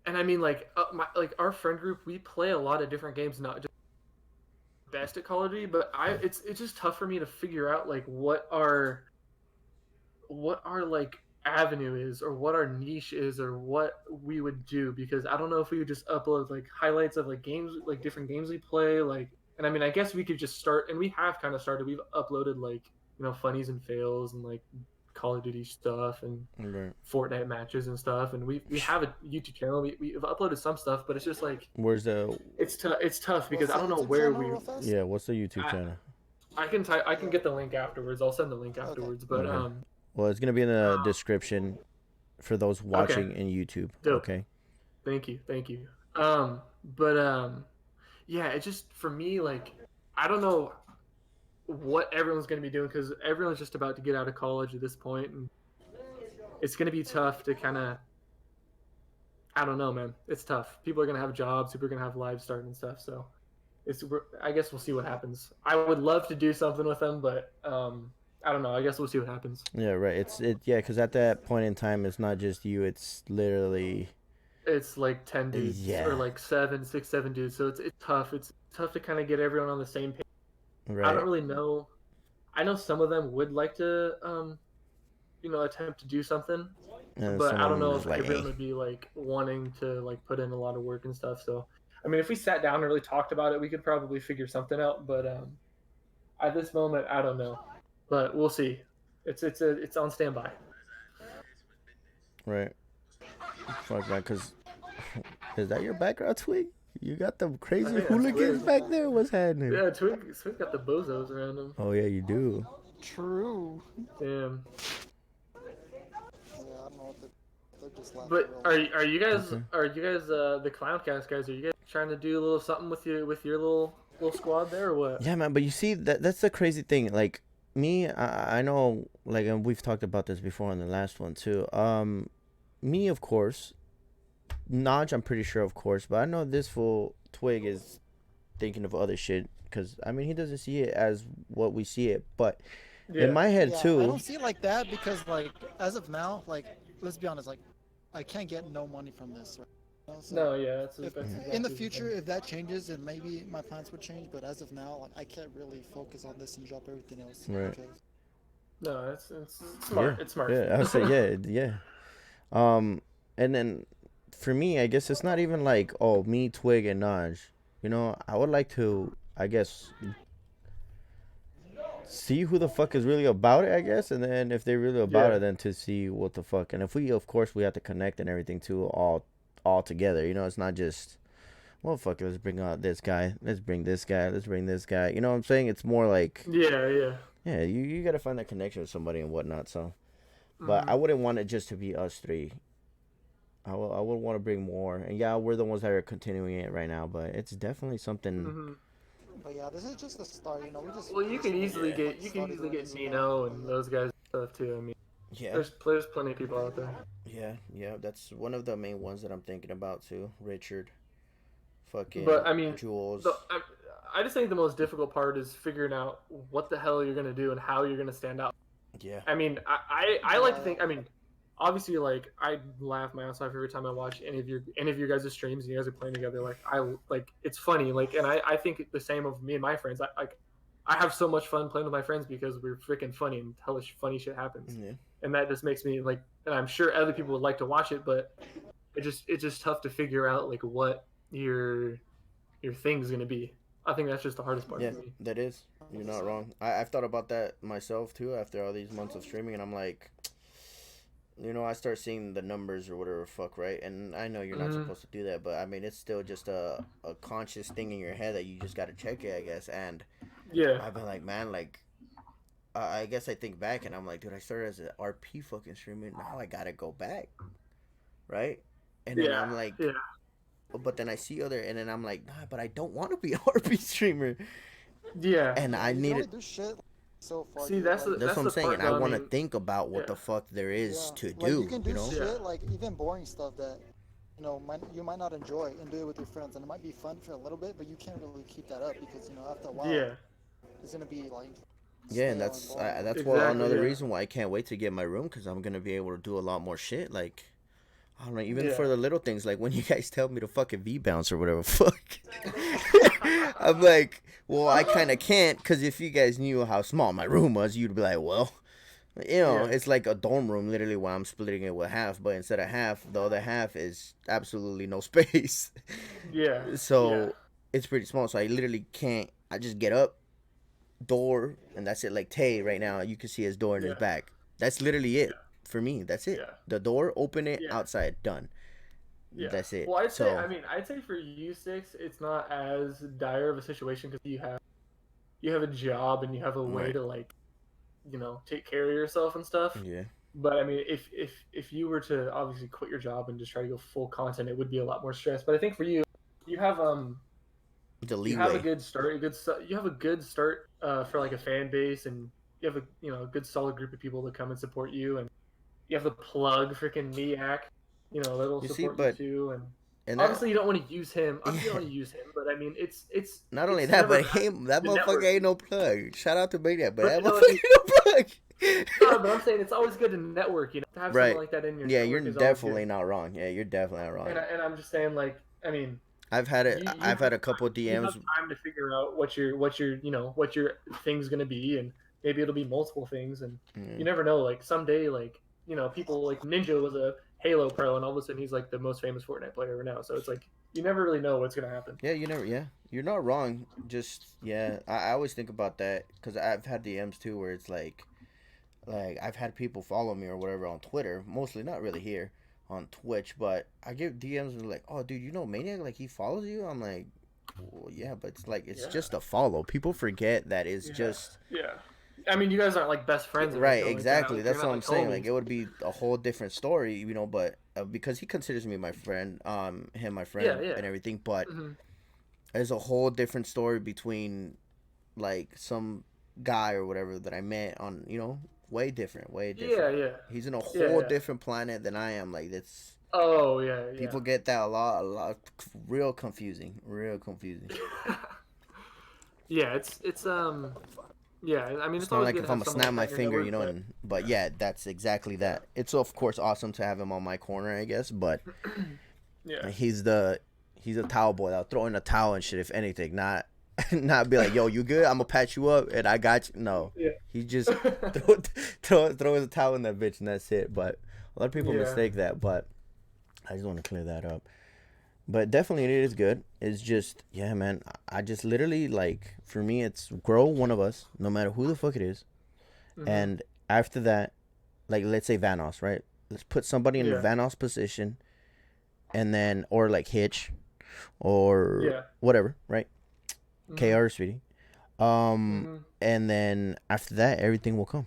and I mean like our friend group, we play a lot of different games, not just best at Call of Duty, but it's just tough for me to figure out like what our like avenue is, or what our niche is, or what we would do, because I don't know if we would just upload like highlights of like games, like different games we play, like, and I mean I guess we could just start, and we have kind of started, we've uploaded like funnies and fails and like Call of Duty stuff and Fortnite matches and stuff, and we have a YouTube channel, we've uploaded some stuff, but it's just like where's the it's tough because I don't know where we what's the YouTube channel? I can get the link afterwards. I'll send the link afterwards, but well, it's gonna be in the description for those watching in YouTube. Dope. Okay. Thank you. Yeah, it's just for me, like, I don't know what everyone's gonna be doing, because everyone's just about to get out of college at this point, and it's gonna be tough to kind of. I don't know, man. It's tough. People are gonna have jobs. People are gonna have lives starting and stuff. So, I guess we'll see what happens. I would love to do something with them, but I don't know. I guess we'll see what happens. Yeah, right. Because at that point in time, it's not just you. It's literally. It's like 10 dudes, or like 7 dudes. So it's tough. It's tough to kind of get everyone on the same page. Right. I don't really know. I know some of them would like to, attempt to do something, but I don't know if everyone would be like wanting to like put in a lot of work and stuff. So, I mean, if we sat down and really talked about it, we could probably figure something out. But at this moment, I don't know. But we'll see. It's on standby. Right. Fuck, man, because is that your background, Twig? You got the crazy hooligans back there? What's happening? Yeah, Twig's got the bozos around him. Oh, yeah, you do. True. Damn. Yeah, I don't know what they're just laughing. But are you guys the ClownCast guys? Are you guys trying to do a little something with your little squad there, or what? Yeah, man. But you see, that's the crazy thing. Like me, I know, like, and we've talked about this before in the last one too. Me, of course. Notch, I'm pretty sure, of course, but I know this fool Twig is thinking of other shit, because I mean he doesn't see it as what we see it, but in my head too. I don't see it like that, because like as of now, like, let's be honest, like I can't get no money from this. Right? So no, yeah, that's in the future, if that changes, then maybe my plans would change. But as of now, like, I can't really focus on this and drop everything else. Right. Because... No, it's smart. Yeah. It's smart. Yeah, I would say yeah. And then for me, I guess it's not even like, oh, me, Twig, and Naj. You know, I would like to, I guess, see who the fuck is really about it, I guess, and then if they're really about Yeah. it, then to see what the fuck. And if we, of course, we have to connect and everything too, all together. You know, it's not just, well, fuck it, let's bring out this guy, let's bring this guy, let's bring this guy. You know what I'm saying? It's more like, Yeah, yeah. yeah, you gotta find that connection with somebody and whatnot. So, but I Mhm. wouldn't want it just to be us three. I would want to bring more, and yeah, we're the ones that are continuing it right now. But it's definitely something. Mhm. But yeah, this is just the start. You know, Well, you can easily Yeah. get Nino and those guys stuff too. I mean, Yeah, there's plenty of people out there. yeah. That's one of the main ones that I'm thinking about too. Richard, But fucking I mean, Jules. the I just think the most difficult part is figuring out what the hell you're gonna do and how you're gonna stand out. Yeah, I mean, I like to think. I mean, obviously, like I laugh my ass off every time I watch any of your guys' streams and you guys are playing together. Like it's funny. Like, and I think the same of me and my friends. I have so much fun playing with my friends because we're freaking funny and hellish funny shit happens. yeah, And that just makes me like. And I'm sure other people would like to watch it, but it's just tough to figure out like what your thing's gonna be. I think that's just the hardest part yeah. for me. That is. You're not wrong. I've thought about that myself too after all these months of streaming, and I'm like, you know, I start seeing the numbers or whatever fuck, right? And I know you're not Mhm. supposed to do that, but I mean, it's still just a conscious thing in your head that you just got to check it, I guess. And Yeah. I've been like, man, like, I guess I think back and I'm like, dude, I started as an RP fucking streamer. Now I got to go back, right? And then Yeah. I'm like, Yeah. but then I see other, and then I'm like, nah, but I don't want to be an RP streamer. Yeah. And I you can need only it. do shit so far. See, dude. that's like, the- That's what I'm saying. part And I though, I want to mean, think about what yeah. the fuck there is yeah. to Like, do, you can do you know? Yeah. shit like even boring stuff that you might not enjoy and do it with your friends, and it might be fun for a little bit, but you can't really keep that up because after a while Yeah. it's gonna be like Yeah, and stale that's boring. that's Exactly, another yeah. reason why I can't wait to get my room because I'm gonna be able to do a lot more shit. Like I don't know, even Yeah. for the little things, like when you guys tell me to fucking V bounce or whatever, fuck. I'm like, well, I kind of can't because if you guys knew how small my room was, you'd be like, well, you know, Yeah. it's like a dorm room literally. While I'm splitting it with half, but instead of half, the other half is absolutely no space. Yeah. So it's pretty small. So I literally can't. I just get up, door, and that's it. Like Tay right now, you can see his door in his Yeah. back. That's literally it Yeah. for me. That's it. Yeah. The door, open it, Yeah. outside, done. Yeah. That's it. Well, I'd say, So I mean, I'd say for you six, it's not as dire of a situation because you have a job and you have a way Right. to like, take care of yourself and stuff. yeah, But I mean, if you were to obviously quit your job and just try to go full content, it would be a lot more stress. But I think for you, you have the you have a leeway. good start. You have a good start for like a fan base, and you have a good solid group of people to come and support you, and you have the plug freaking Miak, that'll You see, support but you too. And and that, obviously, you don't want to use him. Obviously, you Yeah. don't want to use him, but I mean, it's not only it's that, never but bad. him, that The motherfucker network. ain't no plug. Shout out to Maniac, but But, that you know, motherfucker ain't no plug. No, but I'm saying it's always good to network. To have Right. something like that in your Yeah, network you're is always definitely good. not wrong. Yeah, you're definitely not wrong. And I'm just saying, like, I mean, I've had it. you I've had a couple you have DMs. time to figure out what your thing's gonna be, and maybe it'll be multiple things, and Yeah. you never know. Like someday, like people like Ninja was a Halo pro, and all of a sudden he's like the most famous Fortnite player ever now. So it's like you never really know what's gonna happen. Yeah, you never. Yeah, you're not wrong. Just yeah, I always think about that because I've had DMs too where it's like I've had people follow me or whatever on Twitter, mostly not really here on Twitch, but I get DMs and like, oh dude, you know Maniac, like he follows you. I'm like, well, yeah, but it's like it's Yeah. just a follow. People forget that it's Yeah. just Yeah, I mean, you guys aren't like best friends, or right. anything like that. Exactly. Like, That's you're what not, I'm like, saying. homies. Like it would be a whole different story, but because he considers me my friend, him my friend Yeah. and everything, but Mhm. there's a whole different story between like some guy or whatever that I met on, way different. Yeah. He's in a whole Yeah, yeah. different planet than I am. Like it's Oh yeah. people get that a lot, real confusing. Yeah, it's yeah. I mean, It's it's not always like good if to I'm have gonna someone snap my like that in finger, your network, but yeah, that's exactly that. It's of course awesome to have him on my corner, I guess, but Yeah. he's a towel boy. I'll throw in a towel and shit if anything, not not be like, yo, you good? I'm gonna patch you up and I got you. No, Yeah. he just throw his towel in that bitch and that's it. But a lot of people Yeah. mistake that. But I just want to clear that up. But definitely it is good. It's just, yeah, man. I just literally, like, for me, it's grow one of us, no matter who the fuck it is. Mhm. And after that, like, let's say Vanos, right? Let's put somebody in the Yeah. Vanos position, and then, or like Hitch, or Yeah. whatever, right? Mhm. KR, sweetie. Mhm. And then after that, everything will come.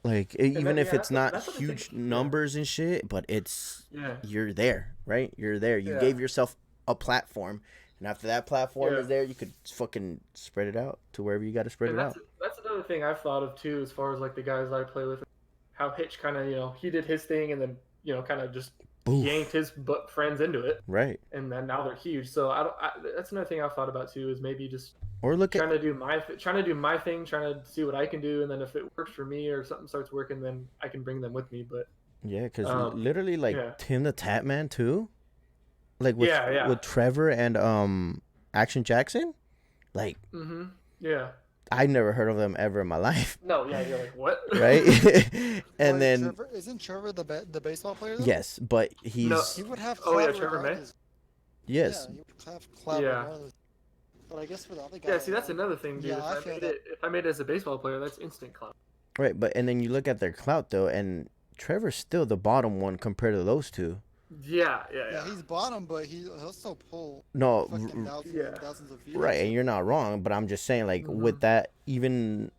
Like, even then, if yeah, it's not that's what I huge think. Yeah. numbers and shit, but it's, Yeah. you're there, right? You're there. You Yeah. gave yourself a platform, and after that platform Yeah. is there, you could fucking spread it out to wherever you got to spread And it out. that's another thing I've thought of too, as far as like the guys I play with, how Hitch kind of he did his thing and then kind of just Boof. yanked his friends into it, Right. and then now they're huge. So that's another thing I've thought about too, is maybe just Or look trying at, to do my thing, trying to see what I can do, and then if it works for me or something starts working, then I can bring them with me. But yeah, because literally, yeah. like, Tim the Tap Man too, like with Yeah. with Trevor and Action Jackson, like, Mhm. Yeah. I never heard of them ever in my life, No. Yeah. You're like, what? right? And Wait, then Trevor, isn't Trevor the baseball player? Though? yes, but No. he's He would have. Oh, yeah, clout Trevor May? regardless. yes, Yeah, he would have clout Yeah. regardless. But I guess for the other guy. Yeah. See, that's another thing, dude. Yeah, I feel that. If I made it as a baseball player, that's instant clout. right. But and then you look at their clout though, and Trevor's still the bottom one compared to those two. Yeah. Yeah, he's bottom, but he'll still pull No, fucking thousands Yeah. and thousands of views. right, and you're not wrong, but I'm just saying, like, with that, even,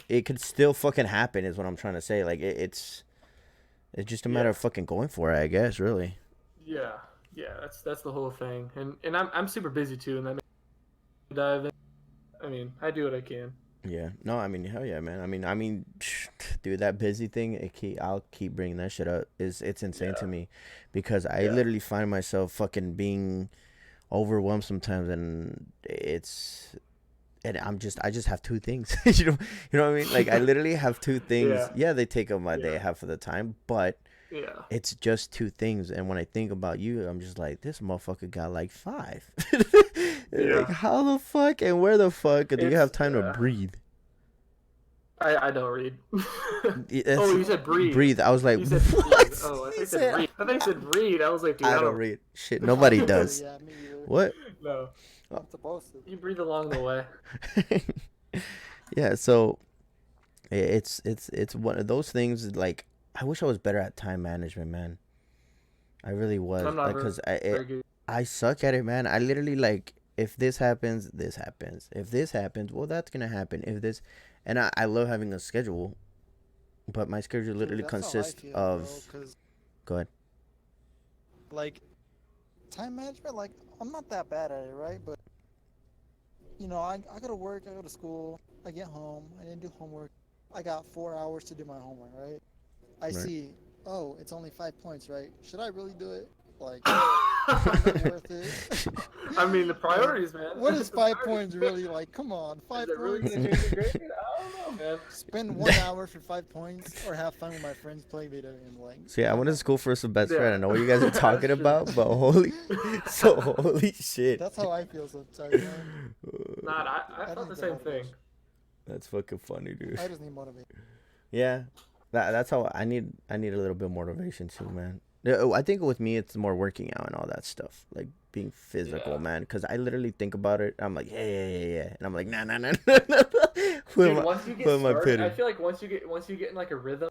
it could still fucking happen, is what I'm trying to say. Like, it's just a matter of fucking going for it, I guess, really. Yeah. That's the whole thing, and I'm super busy too, and that makes me dive in. I mean, I do what I can. Yeah, no, I mean, hell yeah, man. I mean, dude, that busy thing, I'll keep bringing that shit up. It's insane to me, because I literally find myself fucking being overwhelmed sometimes, and I just have two things. You know what I mean? Like, I literally have two things. Yeah, they take up my day half of the time, but it's just two things. And when I think about you, I'm just like, this motherfucker got like 5. Like, how the fuck and where the fuck do you have time to breathe? I don't read. Oh, That's- you said breathe. Breathe. I was like, You said what? breathe. Oh, I He think said- said read. I think you said read. I was like, dude, I don't read. Shit, nobody does. Yeah, me either. What? No, I'm supposed to. you breathe along the way. Yeah, so it's one of those things. Like, I wish I was better at time management, man. I really was, I'm not because very good. I suck at it, man. I literally, like, if this happens, this happens. If this happens, well, that's gonna happen. If this, and I love having a schedule, but my schedule literally That's how I consists feel, of. bro, 'cause, Go ahead. like, time management, like, I'm not that bad at it, right? But, I go to work, I go to school, I get home, I didn't do homework. I got 4 hours to do my homework, right? I see, oh, it's only 5 points, right? Should I really do it? Like, is it worth it? I mean, the priorities, man. What is The 5 priorities. points really like? Come on, 5 Is it really points. gonna change the grade? I don't know, man. Spend 1 hour for 5 points, or have fun with my friends playing video games. Like, So yeah, I went to school for some best Yeah. friend. I know what you guys are talking about, but holy shit. that's how I feel sometimes, man. Nah, I thought the same thing. That's fucking funny, dude. I just need motivation. Yeah, that's how I need a little bit more motivation too, man. Yeah, I think with me it's more working out and all that stuff, like being physical, man. Because I literally think about it. I'm like, yeah, and I'm like, nah. Dude, once you get who am I started, pitting? I feel like once you get in like a rhythm,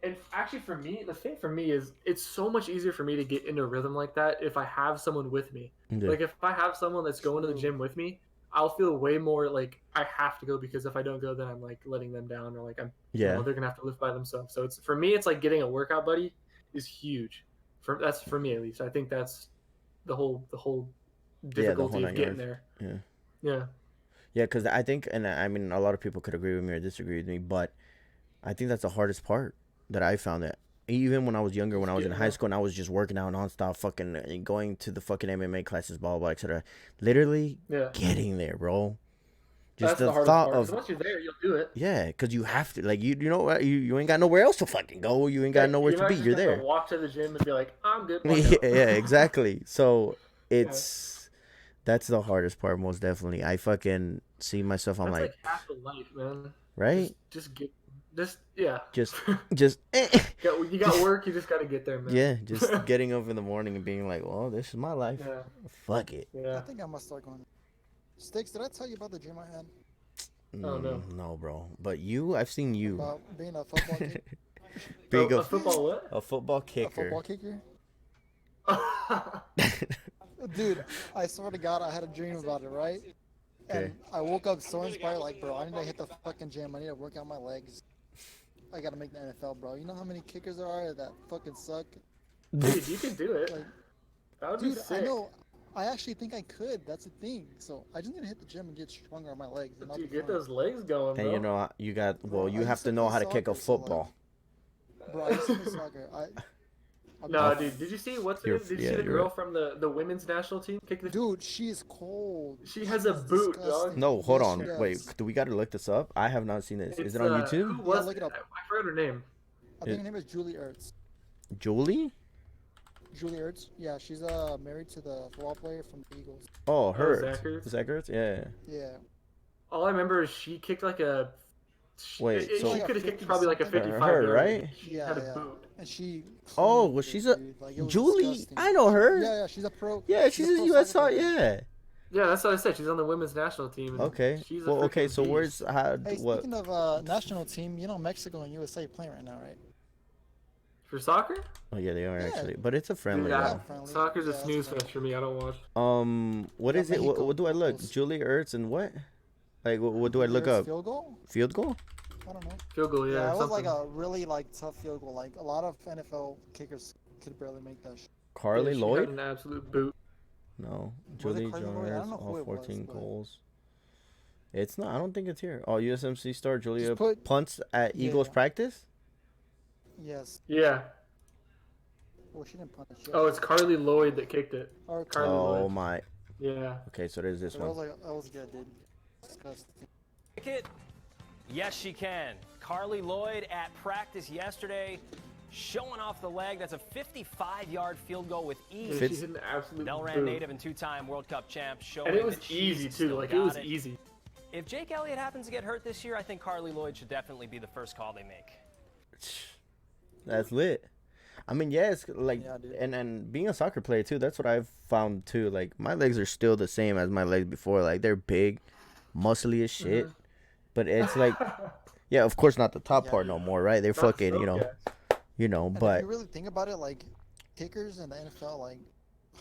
and actually for me, the thing for me is it's so much easier for me to get into a rhythm like that if I have someone with me. Yeah. Like if I have someone that's going to the gym with me, I'll feel way more like I have to go, because if I don't go, then I'm like letting them down, or like they're gonna have to lift by themselves. So it's, for me, it's like getting a workout buddy is huge. That's for me at least. I think that's the whole difficulty of getting there. Yeah. Yeah, because I think, and I mean, a lot of people could agree with me or disagree with me, but I think that's the hardest part that I found. That even when I was younger, when I was in high school, and I was just working out nonstop, fucking going to the fucking MMA classes, blah blah, etc. Literally getting there, bro. Just That's the the hardest thought part. of, Once you're there, you'll do it. yeah, because you have to, like, you know what, you ain't got nowhere else to fucking go. You ain't got nowhere to be. You're there. Walk to the gym and be like, I'm good. Yeah, exactly. So that's the hardest part, most definitely. I fucking see myself. I'm That's like half the life, man. right? Just Yeah. Just You got work. You just got to get there, man. yeah, just getting up in the morning and being like, well, this is my life. Yeah. Fuck it. I Yeah. think I must start going. Stix, did I tell you about the dream I had Oh, no. No, bro. But I've seen you. about being a football kicker? Big a of football what? a football A kicker. football kicker? Dude, I swear to God, I had a dream about it, right? Okay. And I woke up so inspired, like, bro, I need to hit the fucking gym. I need to work out my legs. I gotta make the NFL, bro. You know how many kickers there are that fucking suck? Dude, you can do it. Like, That would be dude, sick. I know. I actually think I could. That's the thing. So I just need to hit the gym and get stronger on my legs. And I'll Dude, be get fine. those legs going, bro. And you know, you got Bro, you I have used to to know play how to kick a soccer, so, like, football. Bro, I used to play soccer. I'll be No, fine. dude. Did you see what's her You're- name? Did you yeah, see the you're girl right. from the women's national team kick the? Dude, she's cold. She has a boot, dog. disgusting. No, hold Yes, on. she does. Wait, do we got to look this up? I have not seen this. Is it on Who YouTube? was look it up. I forgot her name. I think her name is Julie Ertz. Julie? Julie Ertz? Yeah, she's married to the football player from the Eagles. Oh, her. Zach Ertz? Zach Ertz? Yeah. Yeah. All I remember is she kicked like a. Wait, so- she could have kicked probably like a 55 Her, yard. right? She Yeah, had a yeah. boot. And she. Oh, cleaned well, it, she's a dude. Like, it was Julie. disgusting. I know her. Yeah, she's a pro. Yeah, she's a pro U.S. soccer soccer. player. Yeah. Yeah, that's what I said. She's on the women's national team. And Okay. She's a Well, okay. freaking So beast. where's Hey, what speaking of national team, you know Mexico and USA playing right now, right? For soccer? Oh yeah, they are Yeah. actually, but it's a friendly. Dude, though. friendly. Soccer's Yeah, a that's snooze friendly. fest for me. I don't watch. What Yeah, is it? Mexico What do I look? goes- Julie Ertz and what? Like, what do I look Ertz up? Field goal? Field goal? I don't know. Field goal, Yeah, yeah. it was like something. a really tough field goal. Like a lot of NFL kickers could barely make that. Carly Yeah, she Lloyd? had an absolute boot. No, it Julie Carly Lloyd? I don't Jones, know who all it was, 14 but- goals. It's not. I don't think it's here. Oh, USMC star Julia Just put- punts at Eagles Yeah. practice. Yes. Yeah. Well, she didn't punch. She Oh, it's Carly Lloyd that kicked it. Or Carly Oh Lloyd. my. Yeah. Okay, so there's this That was one. like that was good, dude. Disgusting. It? Yes, she can. Carly Lloyd at practice yesterday, showing off the leg. That's a 55-yard field goal with Yeah, ease. she Fits- hit an absolute Delran boot. native and two-time World Cup champ, showing And it was that she's easy too. still Like it got was easy. If Jake Elliott happens to get hurt this year, I think Carly Lloyd should definitely be the first call they make. That's lit. I mean, yeah, it's like, Yeah, dude. and being a soccer player too. That's what I've found too. Like my legs are still the same as my legs before. Like they're big, muscly as shit. Mm-hmm. But it's like, yeah, of course not the top Yeah. part no more, right? They're Not fucking, so you know, gas. but if you really think about it, like kickers in the NFL, like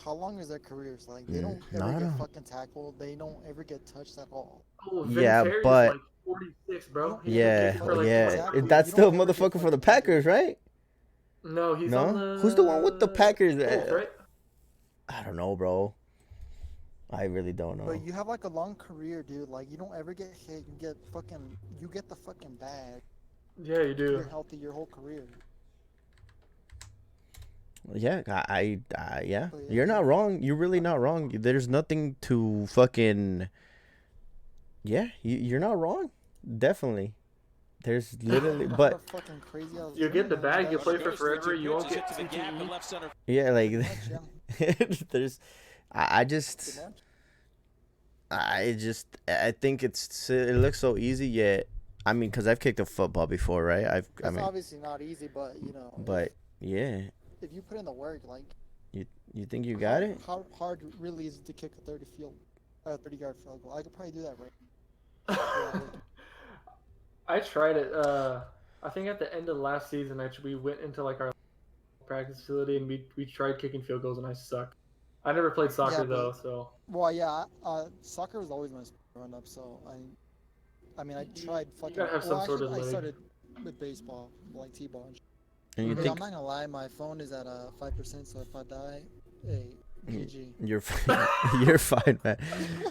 how long is their careers? Like they don't no, ever no. get fucking tackled. They don't ever get touched at all. Oh, Yeah, Vinatieri's but- like 46, bro. He's yeah, kicking for, like, yeah. 40. Exactly. That's You still don't ever get motherfucker for the fucking Packers, right? No, he's No? on the. Who's the one with the Packers? Colts, right? I don't know, bro. I really don't know. But you have like a long career, dude. Like you don't ever get hit. You get the fucking bag. Yeah, you do. You're healthy your whole career. Yeah, yeah. But yeah. You're not wrong. You're really not wrong. There's nothing to fucking. Yeah, you're not wrong. Definitely. There's literally, but What a fucking crazy ass You get the dream, bag, man. you That play shit for was forever, you won't Pitches get it to the gap in CTE. left center. yeah, like much, yeah. there's, I just, Pretty much. I think it looks so easy yet. I mean, cause I've kicked a football before, right? I That's mean, obviously not easy, but you know. but yeah, if you put in the work, like you think you got it? How hard really is it to kick a 30-yard field goal? I could probably do that right. I tried it. I think at the end of last season, actually, we went into like our practice facility and we tried kicking field goals, and I sucked. I never played soccer Yeah, though, but- so Well, yeah, soccer was always my run up, so I mean, I tried fucking. gotta have some sort of I leg. started with baseball, like t-ball. and shit. And you Hey, think I'm not gonna lie, my phone is at 5%, so if I die, hey, GG. you're you're fine, man.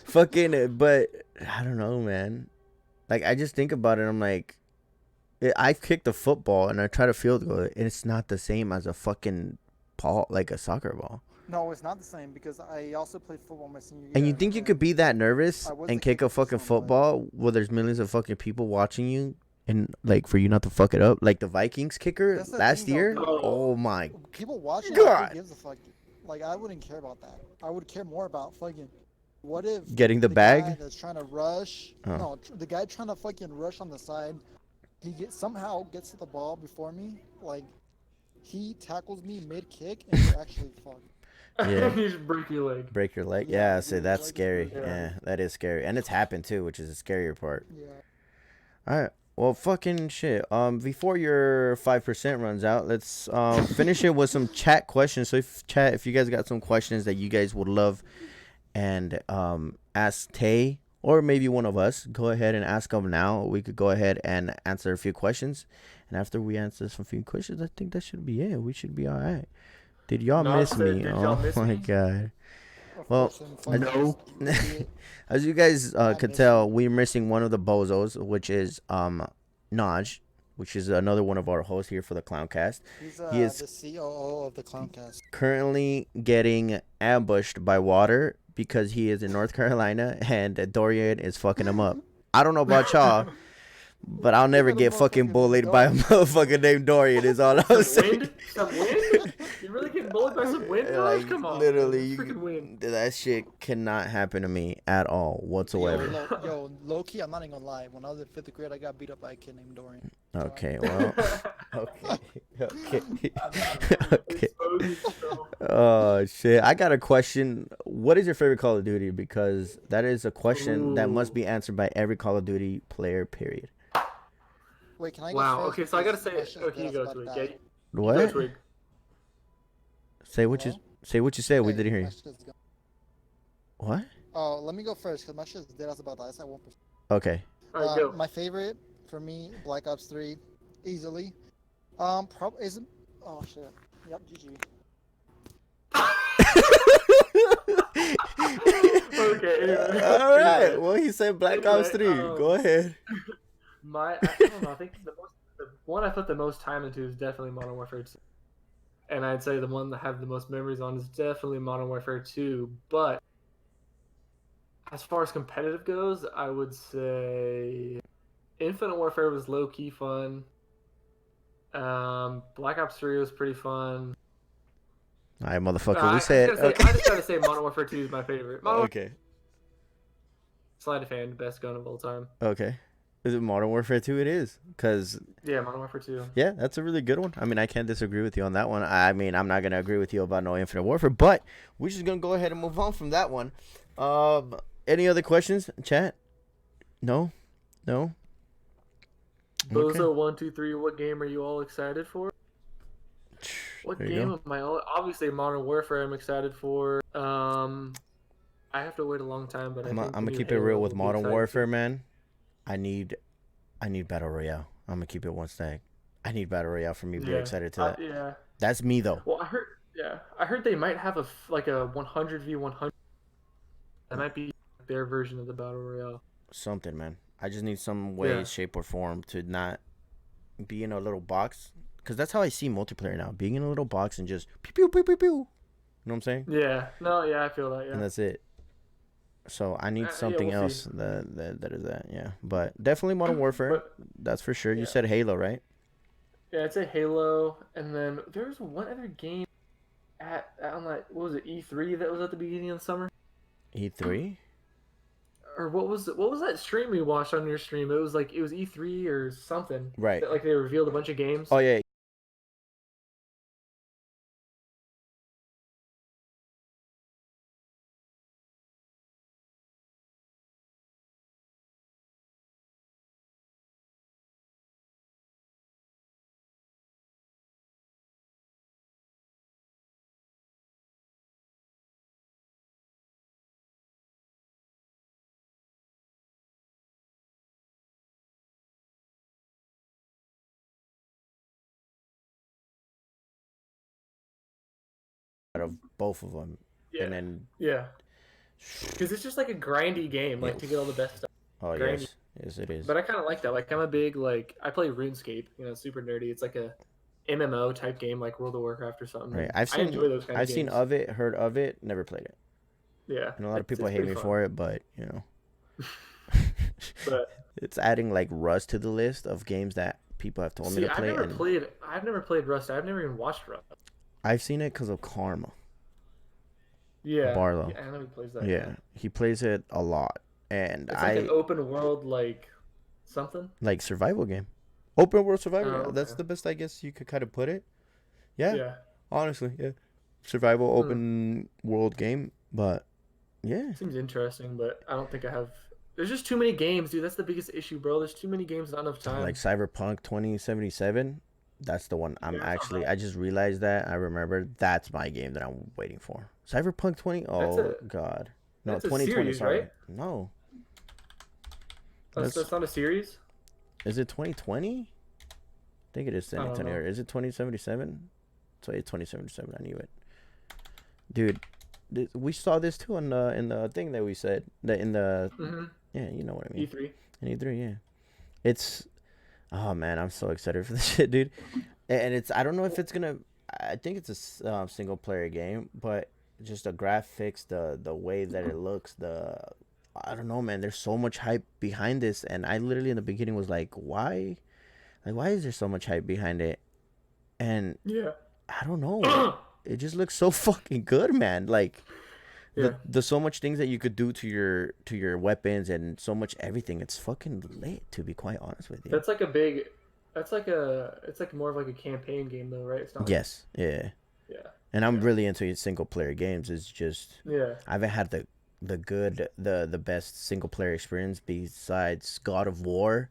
Fucking, but I don't know, man. Like I just think about it. I'm like, I've kicked a football and I try to field goal, and it's not the same as a fucking ball, like a soccer ball. No, it's not the same because I also played football my senior year. And you think you could be that nervous I was and a kick a kicker for fucking some, but- football where there's millions of fucking people watching you, and like for you not to fuck it up, like the Vikings kicker That's the last thing, though, year. dude. Oh my! People watching, God. like, who gives a fuck? Like, I wouldn't care about that. I would care more about fucking. What if Getting the guy bag? that's trying to rush? Oh. No, the guy trying to fucking rush on the side somehow gets to the ball before me. Like he tackles me mid kick and we're actually fucked. Yeah. You just break your leg. Break your leg. Yeah, Yeah, so dude, that's like, scary. yeah. Yeah, that is scary, and it's happened too, which is the scarier part. Yeah. All right. Well, fucking shit. Before your 5% runs out, let's finish it with some chat questions. So if you guys got some questions that you guys would love and ask Tay or maybe one of us, go ahead and ask them now. We could go ahead and answer a few questions, and after we answer some few questions, I think that should be it. We should be all right. Did y'all miss me? Did Oh y'all miss my me? god. Of Well, course, I'm fucking No. idiot. as you guys could miss tell, we're missing one of the bozos, which is Naj, which is another one of our hosts here for the ClownCast. He's He is the COO of the ClownCast. currently getting ambushed by water because he is in North Carolina and Dorian is fucking him up. I don't know about y'all, but I'll never got a get fucking motherfucking bullied by a Dorian. motherfucker named Dorian. Is all I'm saying. Wind? Some wind? You really getting bullied by some wind? Naj? Like, Come on. literally, Man. Freaking wind. that shit cannot happen to me at all whatsoever. Yo, low key, I'm not even gonna lie. When I was in 5th grade, I got beat up by a kid named Dorian. Okay, well, okay, okay, okay. Expose yourself. Oh shit! I got a question. What is your favorite Call of Duty? Because that is a question that must be answered by every Call of Duty player. Period. Wait, can I go Wow. first? Okay, so I gotta Because say. my shit's Okay, dead, you I go was to it. about to Yeah. die. Go What? Twig. Say what you Hello? say. What you said. We Hey, didn't hear my you. shit's gone. What? Oh, let me go first because my shit's dead. I was about to die. It's at 1%. Okay. All right, go. My favorite for me, Black Ops 3, easily. Probably is. Oh shit. Yep, GG. Okay. Anyway. All right. Anyway. Well, he said Black Ops 3. Go ahead. I don't know. I think the one I put the most time into is definitely Modern Warfare 2. And I'd say the one that I have the most memories on is definitely Modern Warfare 2. But as far as competitive goes, I would say Infinite Warfare was low key fun. Black Ops 3 was pretty fun. All right, motherfucker. I We just said. gotta say, I just gotta say Modern Warfare 2 is my favorite. Okay. Sleight of hand, best gun of all time. Okay. Is it Modern Warfare 2? It is. Because, Yeah, Modern Warfare 2. yeah, that's a really good one. I mean, I can't disagree with you on that one. I mean, I'm not going to agree with you about no Infinite Warfare, but we're just going to go ahead and move on from that one. Any other questions, chat? No? No? Okay. Bozo123, what game are you all excited for? What There you game go. am I? Obviously, Modern Warfare. I'm excited for. I have to wait a long time, but I'm I think going the to new keep it real Halo with will be Modern exciting Warfare, too. man. I need Battle Royale. I'm going to keep it one stack. I need Battle Royale for me to be excited to that. Yeah. That's me, though. Well, I heard they might have a 100v100. That might be their version of the Battle Royale. Something, man. I just need some way, Yeah. shape, or form to not be in a little box. Because that's how I see multiplayer now. Being in a little box and just pew, pew, pew, pew, pew. You know what I'm saying? Yeah. No. Yeah, I feel that. Yeah. And that's it. So I need Yeah, something we'll else see. that is that. Yeah. But definitely Modern Warfare. But- That's for sure. You Yeah. said Halo, right? Yeah, I'd say Halo, and then there's one other game on that. What was it? E3 that was at the beginning of the summer. E3? Or what was that stream we watched on your stream? It was E3 or something. Right. Like they revealed a bunch of games. Oh, yeah. Out of both of them. Yeah. And then, Yeah. Because it's just like a grindy game, like to get all the best stuff. oh, Grindy. yes. Yes, it is. But I kind of like that. Like I'm a big I play RuneScape. Super nerdy. It's like a MMO type game, like World of Warcraft or something. Right. I enjoy those kind of I've seen games. of it, heard of it, never played it. Yeah. And a lot of people it's hate pretty me fun. for it, but, you know. But It's adding like Rust to the list of games that people have told me see, to play. I've never played Rust. I've never even watched Rust. I've seen it because of Karma. Yeah. Barlow. Yeah, I know he plays that. Yeah, he plays it a lot, and It's like an open world, like something. like survival game. Open world survival. Oh, That's okay. the best, I guess you could kind of put it. Yeah, Yeah. honestly, yeah. Survival open world game, but yeah. Seems interesting, but I don't think I have. There's just too many games, dude. That's the biggest issue, bro. There's too many games, not enough time. Like Cyberpunk 2077. That's the one I'm Yeah, it's not actually. bad. I just realized that. I remember that's my game that I'm waiting for. Cyberpunk 20. That's Oh a God. No, that's a 2020. series, Sorry. right? No. That's not a series. Is it 2020? I think it is I don't 2020. know. Or is it 2077? So it's 2077. I knew it. Dude, we saw this too in the thing that we said that in the yeah, you know what I mean. E3. In E3, yeah. It's oh man, I'm so excited for this shit, dude. And it's I don't know if it's gonna. I think it's a single player game, but just the graphics, the way that it looks, I don't know, man. There's so much hype behind this, and I literally in the beginning was like, why? Like, why is there so much hype behind it? And Yeah. I don't know. It just looks so fucking good, man. Like Yeah. the so much things that you could do to your weapons and so much everything. It's fucking lit, to be quite honest with you. That's like a big. That's like a. It's like more of like a campaign game, though, right? It's not. Yes, yeah. Yeah. And I'm really into single player games. It's just Yeah. I haven't had the best single player experience besides God of War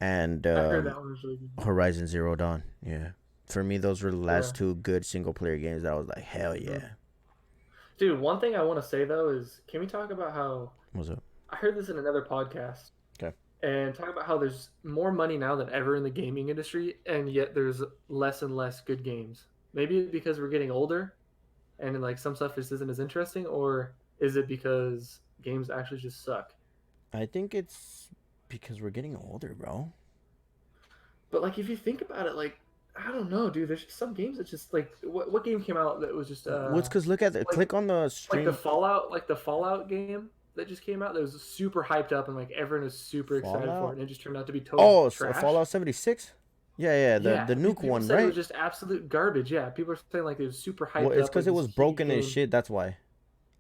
and I heard that one was really good. Horizon Zero Dawn. Yeah. For me, those were the last two good single player games that I was like, hell yeah. Dude, one thing I want to say though is, can we talk about how What's up? I heard this in another podcast? Okay. And talk about how there's more money now than ever in the gaming industry, and yet there's less and less good games. Maybe because we're getting older, and like some stuff just isn't as interesting, or is it because games actually just suck? I think it's because we're getting older, bro. But like, if you think about it, like I don't know, dude. There's just some games that just like what game came out that was just Well, it's because look at the click on the stream. like the Fallout game that just came out that was super hyped up and like everyone was super excited for it, and it just turned out to be total trash. Fallout 76. Yeah, the nuke people one, said right? It was just absolute garbage. Yeah, people are saying like it was super hyped Well, up. it's because it like, was this broken huge and game. shit. That's why.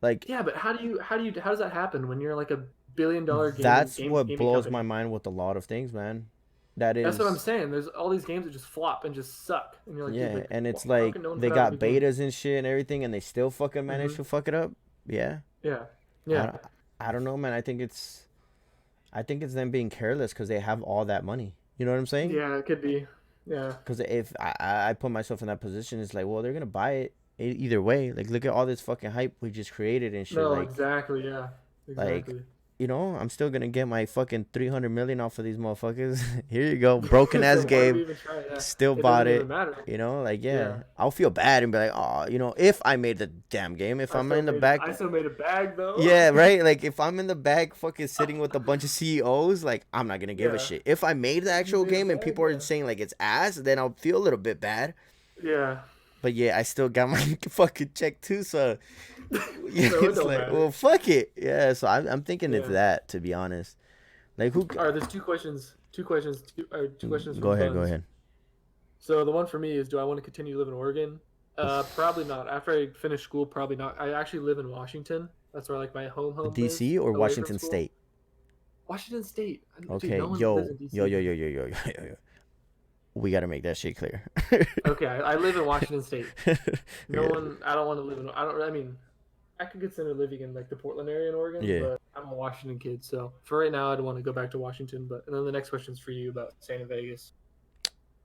Like, Yeah, but how does that happen when you're like $1 billion game? that's what gaming blows company? my mind with a lot of things, man. That's what I'm saying. There's all these games that just flop and just suck, and you're like, yeah, dude, like, and it's how like can no one they put out a got good game? betas and shit and everything, and they still fucking manage to fuck it up. Yeah. Yeah. I don't know, man. I think it's them being careless because they have all that money. You know what I'm saying? Yeah, it could be. Yeah. Because if I put myself in that position, it's like, well, they're gonna buy it either way. Like, look at all this fucking hype we just created and shit. No, like, exactly. Yeah. Exactly. Like, you know, I'm still gonna get my fucking 300 million off of these motherfuckers. Here you go, broken ass So why do we game. even try? Yeah. Still It bought doesn't it. even matter. You know, like Yeah. I'll feel bad and be like, oh, you know, if I made the damn game, if I'm in the back. I still made a bag though. Yeah, right. Like if I'm in the back, fucking sitting with a bunch of CEOs, like I'm not gonna give a Yeah. shit. If I made the actual made a game and bag, people are yeah. saying like it's ass, then I'll feel a little bit bad. Yeah. But yeah, I still got my fucking check too, so yeah, So it it's don't like, matter. well, fuck it. Yeah, so I'm thinking it's Yeah. that, to be honest. Like who? All right. There's two questions. Two questions. Two questions. Go from ahead. Go Buns. ahead. So the one for me is, do I want to continue to live in Oregon? Probably not. After I finish school, probably not. I actually live in Washington. That's where like my home DC is, or away from Washington school. State? Washington State. Dude, Okay, no one yo. lives in DC. Yo. We gotta make that shit clear. Okay, I live in Washington State. No Yeah. one. I don't want to live in. I mean, I could consider living in like the Portland area in Oregon. Yeah. But I'm a Washington kid, so for right now, I don't want to go back to Washington. But and then the next question's for you about staying in Vegas.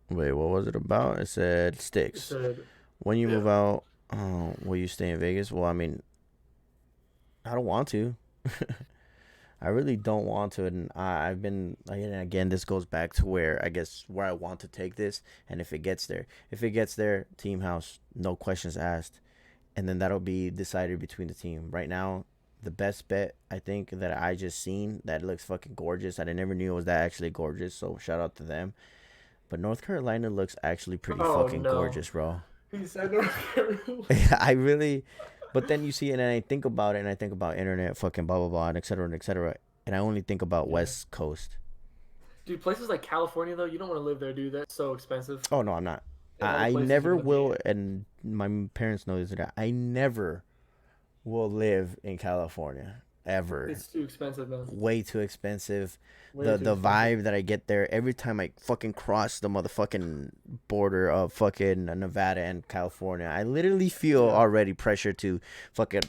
Wait, what was it about? It said It Stix. said, When you yeah. move out, will you stay in Vegas? Well, I mean, I don't want to. I really don't want to, and I've been, and again, this goes back to where I want to take this, and if it gets there, team house, no questions asked, and then that'll be decided between the team. Right now, the best bet I think that I just seen that looks fucking gorgeous, and I never knew it was that actually gorgeous, so shout out to them. But North Carolina looks actually pretty fucking gorgeous, bro. He said North Carolina. I really, but then you see it and I think about it and I think about internet, fucking blah blah blah, and et cetera, and I only think about West Coast. Dude, places like California though, you don't want to live there, dude. That's so expensive. Oh no, I'm not. Yeah, other I places never you wanna will, be. and my parents know this. That I never will live in California. ever. It's too expensive, man. Way too expensive. Way The too the expensive. vibe that I get there every time I fucking cross the motherfucking border of fucking Nevada and California, I literally feel already pressure to fucking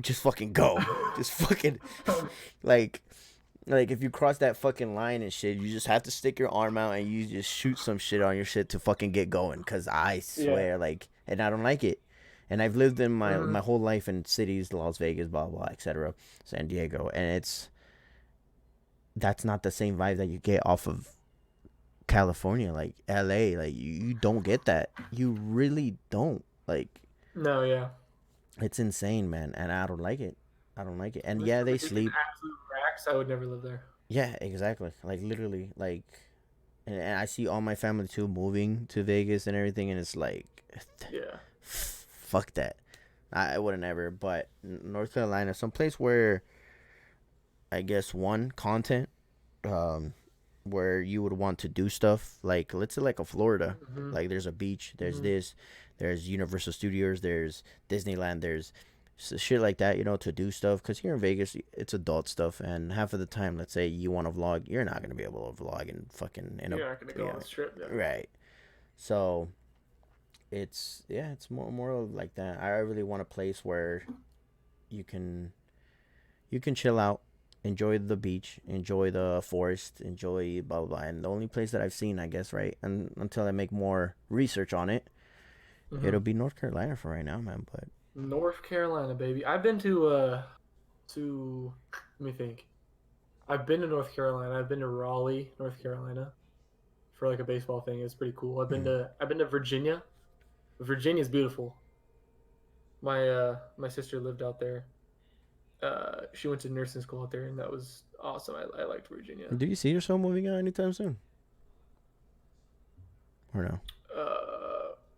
just fucking go. Just fucking like if you cross that fucking line and shit, you just have to stick your arm out and you just shoot some shit on your shit to fucking get going. Cause I swear, and I don't like it. And I've lived in my whole life in cities, Las Vegas, blah blah, etc., San Diego, and that's not the same vibe that you get off of California, like LA. Like you don't get that. You really don't. Like No, yeah. it's insane, man, and I don't like it. I don't like it. And Unless yeah, you're they making sleep. absolute racks, I would never live there. Yeah, exactly. Like literally, like, and I see all my family too moving to Vegas and everything, and it's like, Yeah. fuck that. I wouldn't ever. But North Carolina, someplace where I guess one content, where you would want to do stuff like let's say like a Florida, like there's a beach, there's this, there's Universal Studios, there's Disneyland, there's shit like that, to do stuff. Because here in Vegas, it's adult stuff, and half of the time, let's say you want to vlog, you're not gonna be able to vlog and fucking You're not gonna go on this trip. Yeah. right. So it's more of like that. I really want a place where you can chill out, enjoy the beach, enjoy the forest, enjoy blah blah blah. And the only place that I've seen, I guess, right, and until I make more research on it, it'll be North Carolina for right now, man. But North Carolina, baby. I've been to let me think. I've been to North Carolina. I've been to Raleigh, North Carolina, for like a baseball thing. It's pretty cool. I've been to Virginia. Virginia's beautiful. My sister lived out there. She went to nursing school out there, and that was awesome. I liked Virginia. do you see yourself moving out anytime soon? Or no?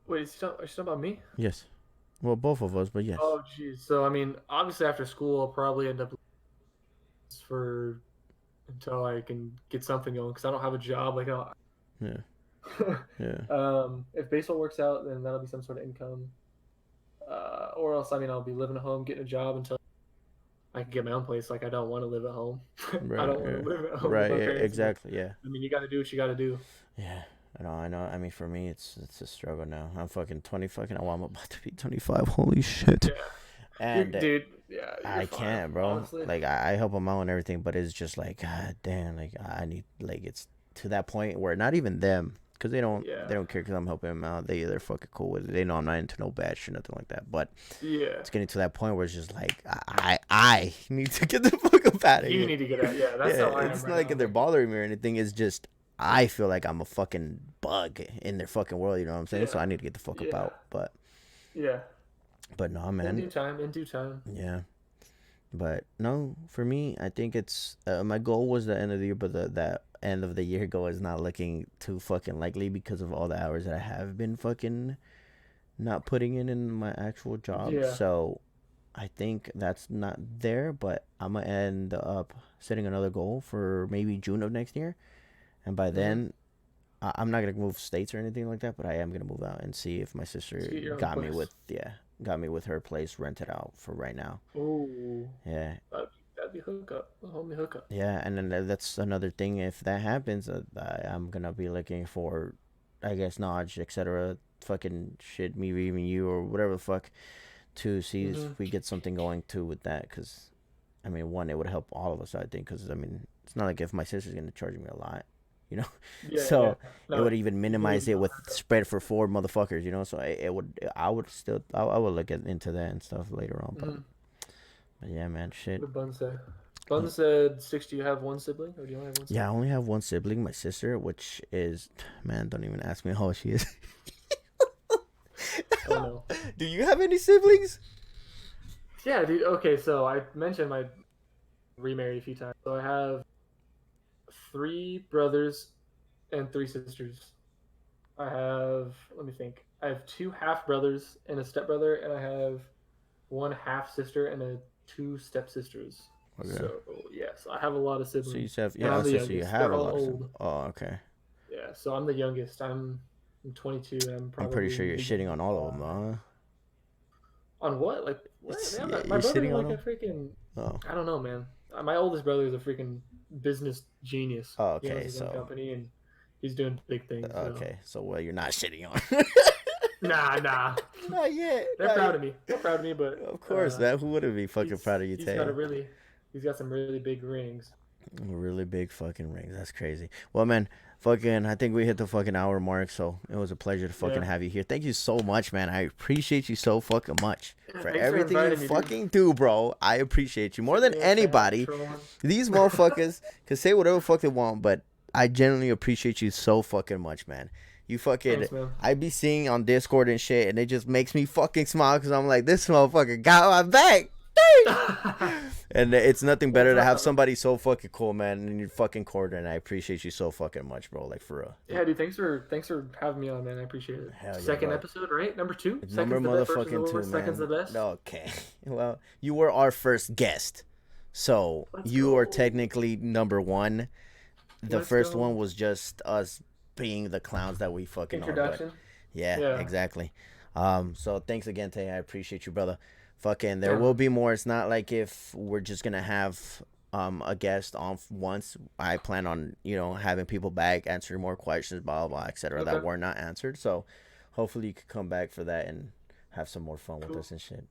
Wait, are you talking about me? Yes. Well, both of us, but yes. Oh, jeez. So, I mean, obviously after school, I'll probably end up until I can get something going, because I don't have a job. Like, Yeah. Yeah. If baseball works out, then that'll be some sort of income. Or else, I mean, I'll be living at home, getting a job until I can get my own place. Like, I don't want to live at home. Right, I don't want to live at home. Right. with my Yeah, parents. exactly. Yeah. I mean, you got to do what you got to do. Yeah. I know. I mean, for me, it's a struggle now. I'm fucking 20. I'm about to be 25. Holy shit. Yeah. And Dude, yeah. I fine, can't, bro. honestly. Like I help them out and everything, but it's just like, god damn. Like I need, like, it's to that point where not even them, because they don't care because I'm helping them out. They're fucking cool with it. They know I'm not into no bad shit, nothing like that. But yeah, it's getting to that point where it's just like I need to get the fuck up out of here. you need to get out. Yeah, that's how I am. It's right not like now. they're bothering me or anything. It's just I feel like I'm a fucking bug in their fucking world. You know what I'm saying? Yeah. So I need to get the fuck up out. But no, in man. due time. Yeah. But no, for me, I think it's my goal was the end of the year, but that end of the year goal is not looking too fucking likely because of all the hours that I have been fucking not putting in my actual job. Yeah. So I think that's not there, but I'm gonna end up setting another goal for maybe June of next year, and by then I'm not gonna move states or anything like that, but I am gonna move out and see if my sister Get your own got me place. with her place rented out for right now. Oh, Yeah. that'd be hookup. A homie hookup. Yeah, and then that's another thing. If that happens, I'm gonna be looking for, I guess, Naj, etc. Fucking shit, me, even you, or whatever the fuck, to see if we get something going too with that. Because, I mean, one, it would help all of us, I think. Because I mean, it's not like if my sister's gonna charge me a lot, Yeah, so yeah. No, it would even minimize it with hookup. spread for 4 motherfuckers, So I would look into that and stuff later on. But yeah, man, shit. What did Bun say? Bun said, Stix, do you have one sibling, or do you only have one sibling? Yeah, I only have one sibling, my sister, which is, man, don't even ask me how old she is. Oh, no. Do you have any siblings? Yeah, dude. Okay, so I mentioned my remarried a few times. So I have 3 brothers and 3 sisters. I have, let me think. I have 2 half brothers and a stepbrother, and I have 1 half sister and 2 stepsisters. Okay. So yes, I have a lot of siblings. So you have, And I'm the so you youngest. have They're a all lot of old. siblings. Oh, okay. Yeah, so I'm the youngest. I'm 22, and I'm probably I'm pretty sure you're the shitting on all of them, huh? On what? Like what? Man, Yeah, my you're brother's shitting on like a him? freaking. Oh. I don't know, man. My oldest brother is a freaking business genius. Oh, He owns okay, his own so company and he's doing big things. So. okay, so well, you're not shitting on. Nah. Not yet. They're not proud yet. of me. They're proud of me, but Of course, man. Who wouldn't be fucking proud of you, he's Tay? got a really, he's got some really big rings. Really big fucking rings. That's crazy. Well, man, fucking, I think we hit the fucking hour mark, so it was a pleasure to fucking have you here. Thank you so much, man. I appreciate you so fucking much for Thanks everything for you inviting me, dude. fucking do, bro. I appreciate you more than anybody. These motherfuckers can say whatever fuck they want, but I genuinely appreciate you so fucking much, man. You fucking, Thanks, man. I be seeing on Discord and shit, and it just makes me fucking smile because I'm like, this motherfucker got my back. And it's nothing better to have somebody so fucking cool, man, in your fucking corner, and I appreciate you so fucking much, bro. Like, for real. Yeah, dude. Thanks for having me on, man. I appreciate it. Hell yeah, Second bro. episode, right? Number 2. It's number motherfucking 2, man. Second's the best. Okay. Well, you were our first guest, so you are technically number 1. The first one was just us being the clowns that we fucking introduction. are. But yeah, exactly. So thanks again, Tay. I appreciate you, brother. Fucking, there will be more. It's not like if we're just gonna have a guest on once. I plan on, you know, having people back, answering more questions, blah blah, etc. that were not answered. So hopefully you could come back for that and have some more fun with us and shit.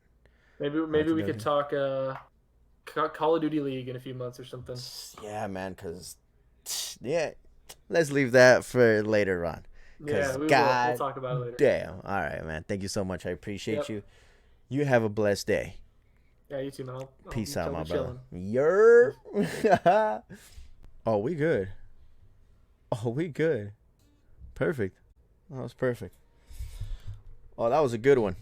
Maybe we could talk Call of Duty League in a few months or something. Yeah, man. Cause let's leave that for later on. Yeah, we'll talk about it later. Damn. All right, man. Thank you so much. I appreciate you. You have a blessed day. Yeah, you too, man. Peace out, my brother. Yer. Oh, we good. Perfect. That was perfect. Oh, that was a good one.